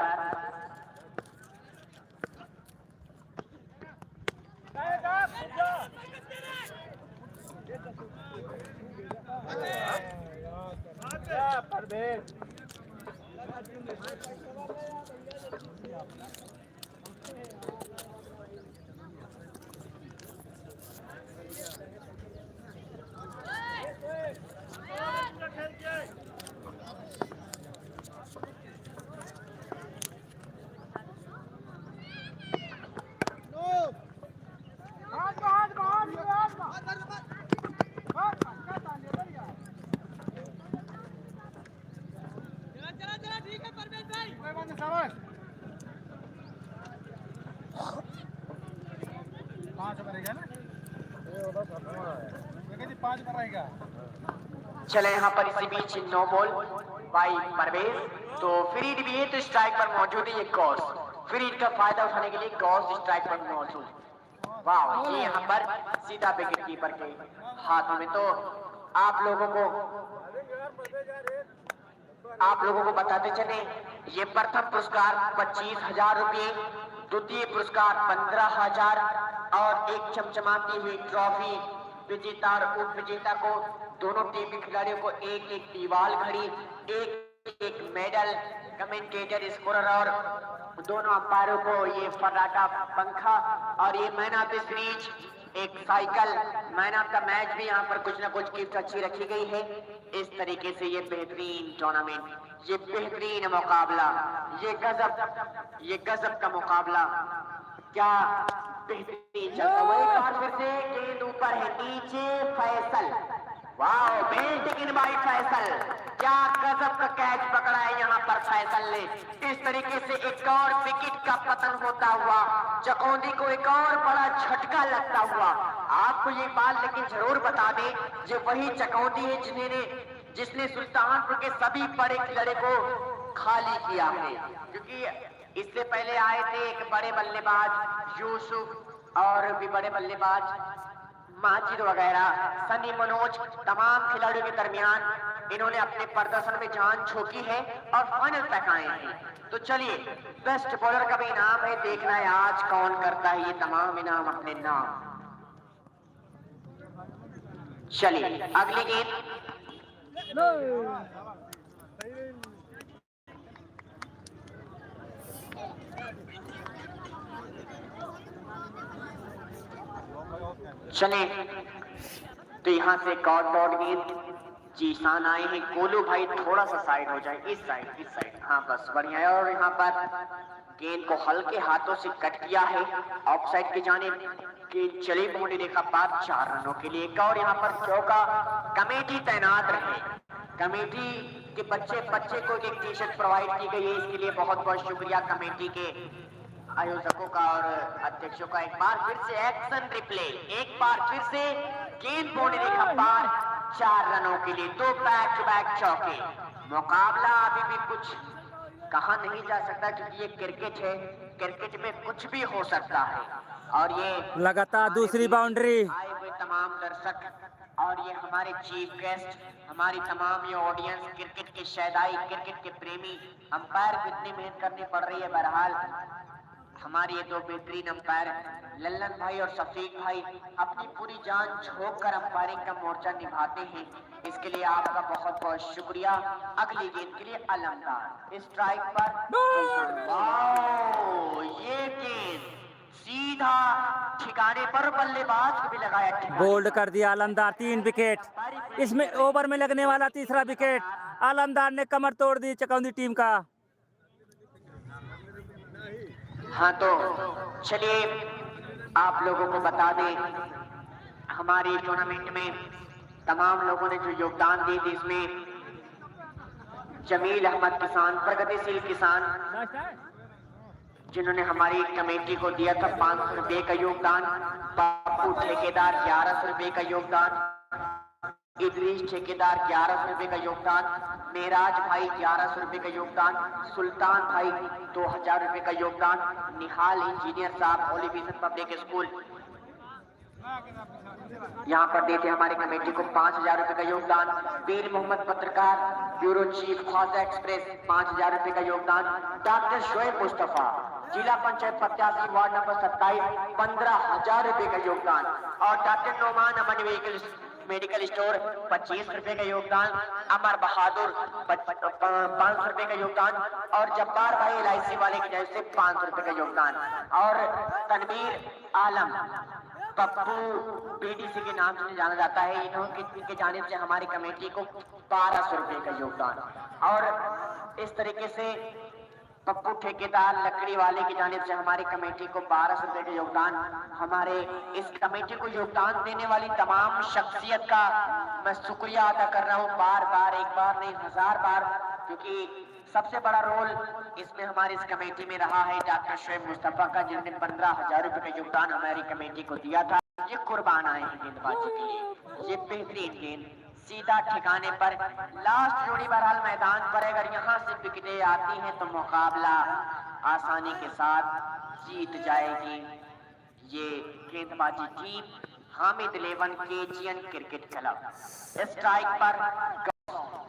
चले यहाँ पर इसी बीच नो बॉल बाई परवेज, तो फ्रीड भी है तो स्ट्राइक पर मौजूद है ये गॉस। फ्रीड का फायदा उठाने के लिए गॉस स्ट्राइक पर मौजूद। वाह ये यहाँ पर सीधा विकेट कीपर के हाथों में। तो आप लोगों को बताते चले, ये प्रथम पुरस्कार 25,000 रुपये, द्वितीय पुरस्कार 15,000 और एक चमचमाती हुई ट्रॉफी विजेता और उप विजेता को, दोनों टीम के खिलाड़ियों को एक एक दीवाल घड़ी, एक मेडल, कमेंटेटर स्कोरर और दोनों अंपायरों को ये फटाका पंखा और ये मैन ऑफ द सीरीज एक cycle, man of the match भी यहाँ पर कुछ ना कुछ गिफ्ट अच्छी रखी गई है। इस तरीके से ये बेहतरीन टूर्नामेंट, ये बेहतरीन मुकाबला, ये गजब का मुकाबला, क्या बेहतरीन चलता हुआ। एक बार फिर से गेंद ऊपर है, नीचे फैसल, वाह बेल्ट इन बाई फैसल, क्या गजब का कैच पकड़ा है यहाँ पर फैसल ने। इस तरीके से एक और विकेट का पतन होता हुआ चकौंदी को एक और बड़ा झटका लगता हुआ। आपको ये बात लेकिन जरूर बता दें, ये वही चकौंदी है जिसने सुल्तानपुर के सभी बड़े खिलाड़ी को खाली किया है, क्योंकि इससे पहले आए थे एक बड़े बल्लेबाज यूसुफ और भी बड़े बल्लेबाज माजिद वगैरह, सनी, मनोज, तमाम खिलाड़ियों के दरमियान इन्होंने अपने प्रदर्शन में जान झोंकी है और फाइनल तक आए हैं। तो चलिए बेस्ट बॉलर का भी इनाम है, देखना है आज कौन करता है ये तमाम इनाम अपने नाम। चलिए अगली गेंद। चले तो यहाँ से कॉर्ड डॉट गेंद जीसान आए हैं। गोलू भाई थोड़ा सा साइड हो जाए, इस साइड। हाँ बस बढ़िया है। और यहाँ पर गेंद को हल्के हाथों से कट किया है ऑफसाइड की जानिब। गेंद चली बाउंड्री रेखा पार 4 रनों के लिए। एक और यहाँ पर चौका। कमेटी तैनात रहे। कमेटी के बच्चे को एक टी शर्ट प्रोवाइड की गई है, इसके लिए बहुत बहुत शुक्रिया कमेटी के आयोजकों का और अध्यक्षों का। एक बार फिर से एक्शन रिप्ले, एक बार फिर से गेंद बाउंड्री रेखा पार 4 रनों के लिए। 2 बैक टू बैक चौके। मुकाबला अभी भी कुछ कहा नहीं जा सकता क्योंकि ये क्रिकेट है, क्रिकेट में कुछ भी हो सकता है। और ये लगातार दूसरी बाउंड्री। आए हुए तमाम दर्शक और ये हमारे चीफ गेस्ट, हमारी तमाम ये ऑडियंस, क्रिकेट के शैदाई, क्रिकेट के प्रेमी, अंपायर को इतनी मेहनत करनी पड़ रही है। बहरहाल हमारे ये 2 बेहतरीन अंपायर लल्लन भाई और शफीक भाई अपनी पूरी जान झोंक कर अंपायरिंग का मोर्चा निभाते हैं, इसके लिए आपका बहुत बहुत शुक्रिया। अगली गेंद के लिए अलमदार स्ट्राइक पर। ये गेंद सीधा ठिकाने पर, बल्लेबाज को भी लगाया ठिकाने। बोल्ड कर दिया आलमदार। 3 विकेट। इसमें ओवर में लगने वाला तीसरा विकेट। आलमदार ने कमर तोड़ दी चकौंदी टीम का। हाँ तो चलिए आप लोगों को बता दें, हमारे टूर्नामेंट में तमाम लोगों ने जो योगदान दिए थे, इसमें जमील अहमद किसान, प्रगतिशील किसान, जिन्होंने हमारी कमेटी को दिया था 500 रुपए का योगदान। पप्पू ठेकेदार 1100 रुपए का योगदान। इदरीस ठेकेदार 1100 रुपए का योगदान। मेराज भाई 1100 रुपए का योगदान। सुल्तान भाई 2000 रुपए का योगदान। निहाल इंजीनियर साहब होली विजन पब्लिक स्कूल यहाँ पर देते हमारी कमेटी को 5000 रुपए का योगदान। पीर मोहम्मद पत्रकार, ब्यूरो चीफ ख्वाजा एक्सप्रेस 5000 रुपए का योगदान। डॉक्टर शोएब मुस्तफा, जिला पंचायत प्रत्याशी वार्ड नंबर 27 15,000 रुपए का योगदान। और डॉक्टर नोमान अमन मेडिकल स्टोर 25 रुपए का योगदान। अमर बहादुर 500 रुपए का योगदान। और जब्बार भाई LIC वाले की तरफ से 500 रुपए का योगदान। और तनवीर आलम पप्पू BDC के नाम से जाना जाता है, इनके जानिब से हमारी कमेटी को 1200 रुपए का योगदान। और इस तरीके से पप्पू ठेकेदार लकड़ी वाले की जानिब से हमारी कमेटी को 1200 रुपए का योगदान। हमारे इस कमेटी को योगदान देने वाली तमाम शख्सियत का मैं शुक्रिया अदा कर रहा हूँ, बार बार, एक बार नहीं 1000 बार, क्योंकि सबसे बड़ा रोल इसमें हमारी इस कमेटी में रहा है डॉक्टर शोएब मुस्तफा का, जिन्होंने 15,000 रुपए का योगदान हमारी कमेटी को दिया था। ये कुर्बान आए हैं गेंदबाजी के लिए। ये बेहतरीन गेंद सीधा ठिकाने पर। लास्ट जोड़ी बहरहाल मैदान पर, अगर यहाँ से विकेटें आती हैं तो मुकाबला आसानी के साथ जीत जाएगी ये गेंदबाजी team Hamid 11 KGN cricket club. Strike पर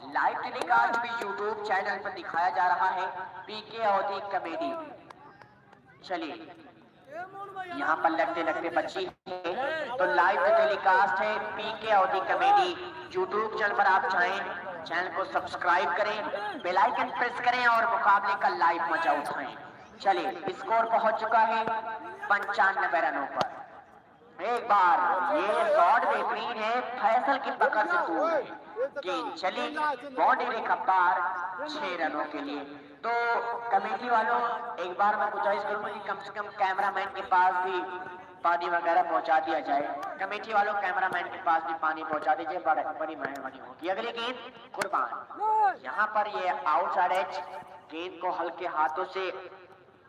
लाइव टेलीकास्ट भी यूट्यूब चैनल पर दिखाया जा रहा है, PK अवधि कमेटी। चलिए यहाँ पर लगते लगते बच्ची है तो लाइव टेलीकास्ट है PK अवधि कमेटी। यूट्यूब चैनल पर आप चाहें चैनल को सब्सक्राइब करें, बेल आइकन प्रेस करें और मुकाबले का लाइव मजा उठाएं। चलिए स्कोर पहुंच चुका है 95 रनों पर। एक बार ये शॉट बेहतरीन है, फैसल की पकड़ से दूर है। गेंद चली बाउंड्री रेखा पार 6 रनों के लिए। तो कमेटी वालों एक बार मैं गुजारिश करूंगा कि कम से कम कैमरामैन के पास भी पानी वगैरह पहुंचा दिया जाए। कमेटी वालों कैमरामैन के पास भी पानी पहुंचा दीजिए, बड़ी मेहरबानी होगी। अगली गेंद कुर्बान। यहाँ पर ये आउटसाइड एज गेंद को हल्के हाथों से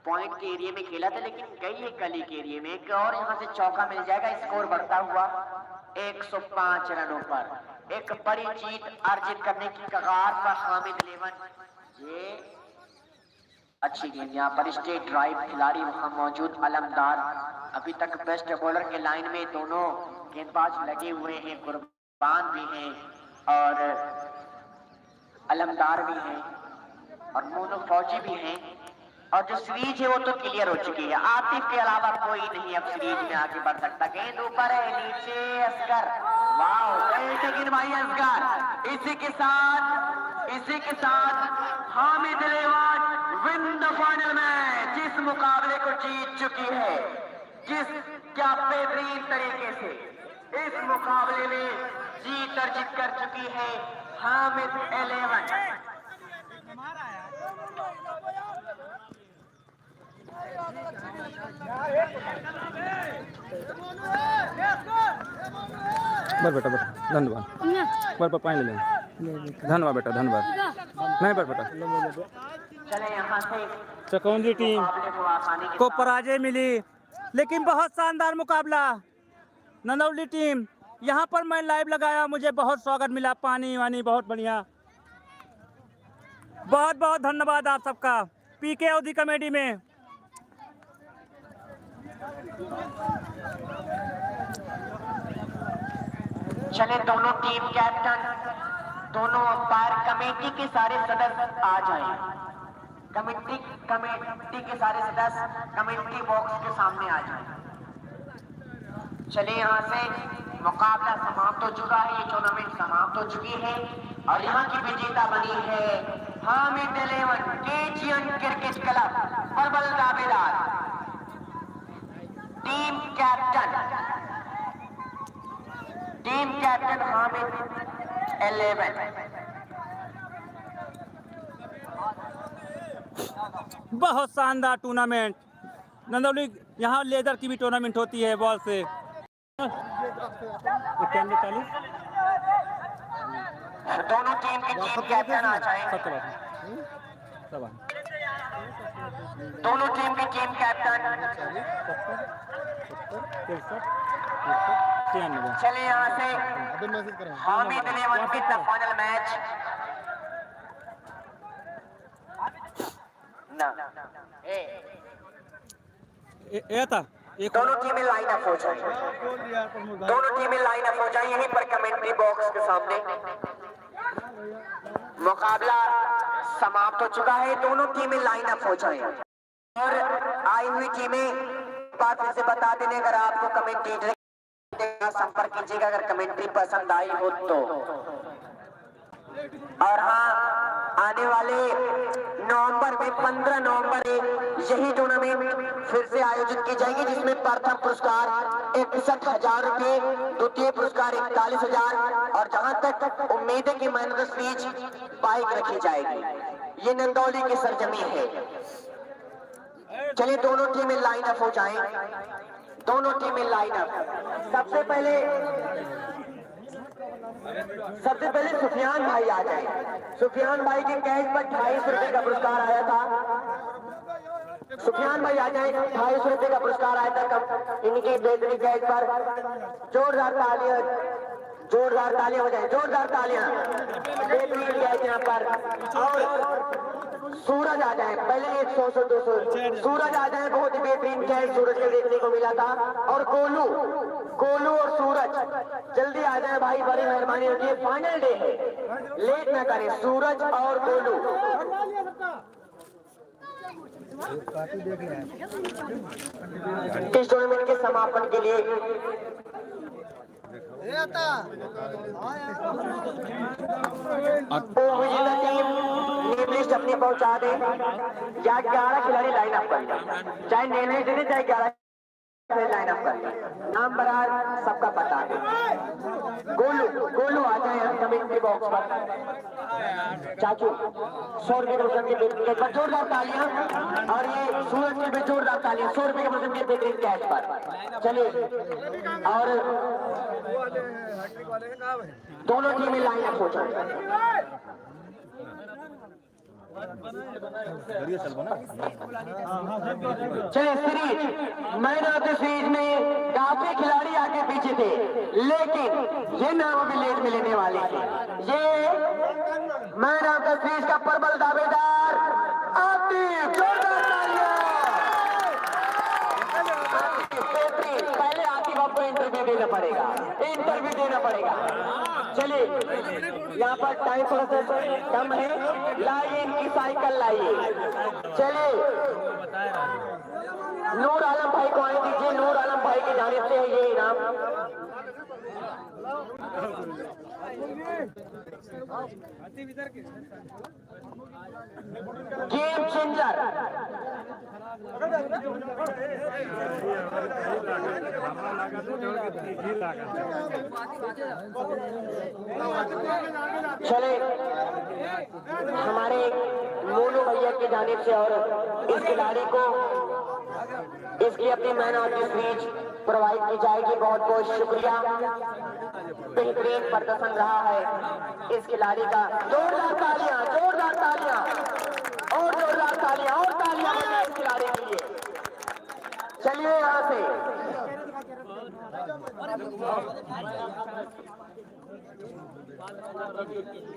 पॉइंट के एरिया में खेला था, लेकिन गई है गली के एरिया में। एक और यहाँ से चौका मिल जाएगा। स्कोर बढ़ता हुआ 105 रनों पर। एक बड़ी जीत अर्जित करने की कगार पर हामिद 11। ये अच्छी गेंद, यहाँ पर स्टेट ड्राइव खिलाड़ी वहां मौजूद अलमदार अभी तक बेस्ट बॉलर के लाइन में दोनों गेंदबाज लगे हुए हैं। कुर्बान भी हैं और अलमदार भी हैं और मोनो फौजी भी हैं। और जो सीरीज है वो तो क्लियर हो चुकी है। आतिफ के अलावा कोई नहीं अब सीरीज में आगे बढ़ सकता। गेंद ऊपर है, नीचे असगर, वाह लेकिन भाई असगर इसी के साथ Hamid Aliwal win the final match. इस मुकाबले को जीत चुकी है, क्या बेहतरीन तरीके से इस मुकाबले में जीत अर्जित कर चुकी है हामिद अलीवाल। बस बेटा बस धन्यवाद बस पानी ले धन्यवाद बेटा धन्यवाद नहीं बस बेटा। चले यहाँ से चकौंदी टीम को पराजय मिली, लेकिन बहुत शानदार मुकाबला। नंदौली टीम यहाँ पर मैं लाइव लगाया, मुझे बहुत स्वागत मिला, पानी वानी बहुत बढ़िया। बहुत बहुत धन्यवाद आप सबका पीके ओदी कमेटी में। चले दोनों टीम कैप्टन, दोनों अंपायर, कमेटी के सारे सदस्य आ जाएं। कमेटी के सारे सदस्य कमेटी बॉक्स के सामने आ जाएं। चले यहाँ से मुकाबला समाप्त हो चुका है, ये टूर्नामेंट समाप्त हो चुकी है और यहाँ की विजेता बनी है Hamid Aliwal KGN cricket club परबल दावेदार। Team captain Hamid Aliwal. बहुत शानदार टूर्नामेंट। नंदौली यहाँ लेदर की भी टूर्नामेंट होती है बॉल से। दोनों टीम की टीम कैप्टन आ जाए। दोनों टीम की टीम कैप्टन चले यहाँ से हामिद अलीवाल की द फाइनल मैच। दोनों टीमें लाइन अप हो जाए, दोनों टीमें लाइन अप हो जाए यहीं पर कमेंट्री बॉक्स के सामने। मुकाबला समाप्त हो चुका है, दोनों टीमें लाइन अप हो जाए और आई हुई टीमें बार फिर से बता देने, अगर आपको कमेंट्री संपर्क कीजिएगा अगर कमेंट्री पसंद आई हो तो। और हाँ, आने वाले नवंबर में 15 नवंबर यही टूर्नामेंट फिर से आयोजित की जाएगी, जिसमें प्रथम पुरस्कार 61,000 रुपए, द्वितीय पुरस्कार 41,000 और जहां तक उम्मीद है कि man of the series bike रखी जाएगी। ये नंदौली की सरजमी है। चलिए दोनों टीमें लाइन अप हो जाएं, दोनों टीमें लाइन अप। सबसे पहले सुफियान भाई आ जाए। सुफियान भाई के कैश पर 250 रुपए का पुरस्कार आया था। सुफियान भाई आ जाए, 250 रुपए का पुरस्कार आया था इनकी बेहतरीन कैश पर। जोरदार तालियां हो जाए, जोरदार तालियां। बेहतरीन कैच यहाँ पर। और सूरज आ जाए, पहले 100 से 200 सूरज आ जाए, बहुत ही बेहतरीन कैच सूरज को देखने को मिला था। और गोलू और सूरज जल्दी आ जाए भाई, बड़ी मेहरबानी होती है, फाइनल डे है, लेट ना करें। सूरज और गोलू इस टूर्नामेंट के समापन के लिए नेम लिस्ट अपनी पहुंचा दे, या 11 खिलाड़ी लाइन अप कर लें, चाहे नेम लिस्ट दे चाहे 11 लाइन अप कर लें, नाम बराबर सबका बता दे। गोलू आ जाए कमेंट्री बॉक्स पर। चाचू 100 रुपए के वजन के पर जोरदार तालियां, और ये सूरज के भी जोरदार तालियां 100 रुपए के वजन के बेहतरीन कैच पर। चलिए, और दोनों टीमें लाइन अप हो जाए। चलिए series, man of the series में काफी खिलाड़ी आगे पीछे थे, लेकिन ये नाम अभी लेट में लेने वाले थे। ये मैन ऑफ द सीरीज का प्रबल दावेदार आतिफ। जोरदार तालियां। पहले आतिफ आपको इंटरव्यू देना पड़ेगा। चलिए यहाँ पर टाइम थोड़ा सा कम है, लाइए इनकी साइकिल लाइए। चलिए नूर आलम भाई को आने दीजिए, नूर आलम भाई की जानिब से है ये इनाम। गेम चेंजर चले हमारे मोनू भैया की जानिब से और इस खिलाड़ी को इसकी अपनी man of the match provide की जाएगी। बहुत बहुत शुक्रिया, बेहतरीन प्रदर्शन रहा है इस खिलाड़ी का। जोरदार तालियां, जोरदार तालियां और जोरदार तालियां और तालियां बजाएं इस खिलाड़ी के लिए। चलिए यहाँ से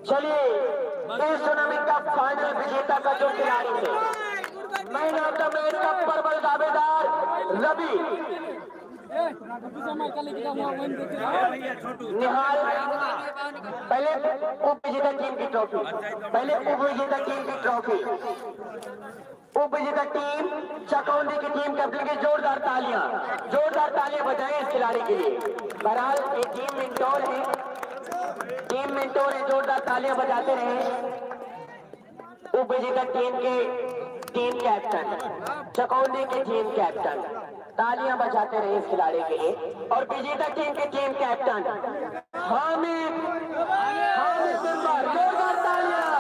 चलिए इस टूर्नामेंट का फाइनल विजेता का जो खिलाड़ी है, मैन ऑफ द मैच का प्रबल दावेदार रवि निहाल। पहले उप विजेता टीम की ट्रॉफी, पहले उप विजेता टीम की ट्रॉफी, उप विजेता टीम चकौंदी की टीम कैप्टन की जोरदार तालियां बजाएं इस खिलाड़ी के लिए। बहरहाल ये टीम मेंटोर है, टीम मेंटोर है, जोरदार तालियां बजाते रहे। उप विजेता टीम के टीम कैप्टन, चकौंदी के टीम कैप्टन, तालियां बजाते रहे इस खिलाड़ी के लिए। और विजेता टीम के टीम कैप्टन हामिद मेंबर, जोरदार तालियां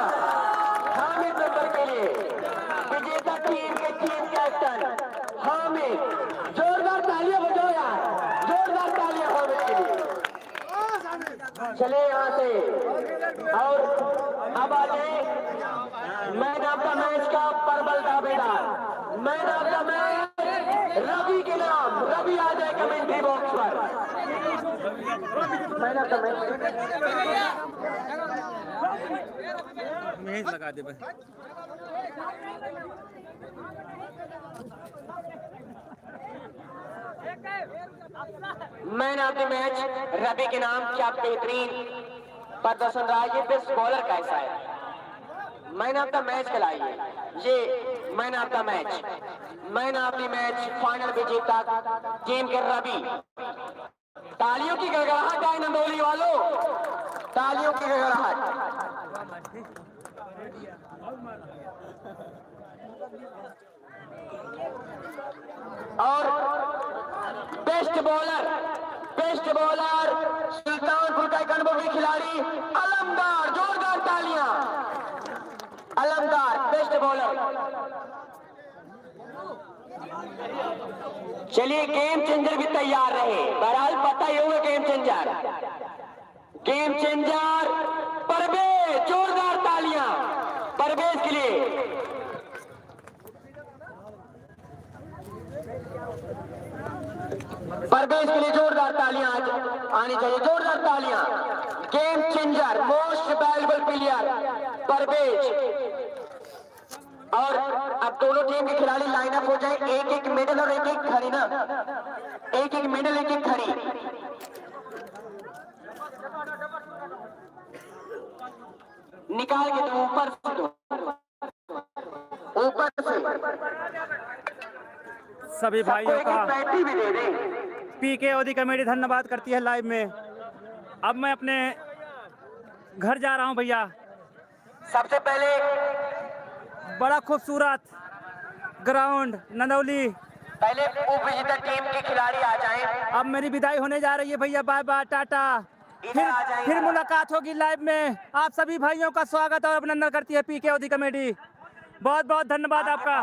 हामिद मेंबर के लिए। विजेता टीम के टीम कैप्टन हामिद, जोरदार तालियां बजाओ यार, जोरदार तालियां हामिद के लिए। चले यहाँ से और अब आ जाए मैन ऑफ द मैच का प्रबल दावेदार, man of the match Ravi के नाम। रवि आ जाए कमेंट्री बॉक्स पर। मैन ऑफ द मैच लगा दे man of the match Ravi के नाम। क्या बेहतरीन प्रदर्शन रहा, ये बेस्ट बॉलर कैसा है। मैन ऑफ द मैच खिलाइए, ये man of the match, man of the match final विजेता टीम के रवि। तालियों की गड़गड़ाहट है नंदोली वालों, तालियों की गड़गड़ाहट। और बेस्ट बॉलर सुल्तानपुर का एक अनुभवी खिलाड़ी अलमदार, जोरदार तालियां अलमदार, बेस्ट बॉलर। चलिए गेम चेंजर भी तैयार रहे, बहरहाल पता ही होगा गेम चेंजर परवेज, जोरदार तालियां परवेज के लिए। परवेज के लिए जोरदार तालियां आनी चाहिए, जोरदार तालियां। Game changer, most valuable player Parvez. और अब दोनों टीम के खिलाड़ी लाइनअप हो जाए, एक एक मेडल और एक एक खड़ी ना, एक एक मेडल एक एक खड़ी। निकाल के दो, ऊपर से दो, ऊपर से सभी भाइयों का बैटरी भी दे दे। पीके ओदी कमेटी धन्यवाद करती है लाइव में। अब मैं अपने घर जा रहा हूं भैया। सबसे पहले बड़ा खूबसूरत ग्राउंड नंदौली। पहले उप विजेता टीम के खिलाड़ी आ जाएं। अब मेरी विदाई होने जा रही है भैया, बाय बाय, टाटा। फिर मुलाकात होगी लाइव में। आप सभी भाइयों का स्वागत और अभिनंदन करती है पीके ओदी कमेटी। बहुत बहुत धन्यवाद आपका।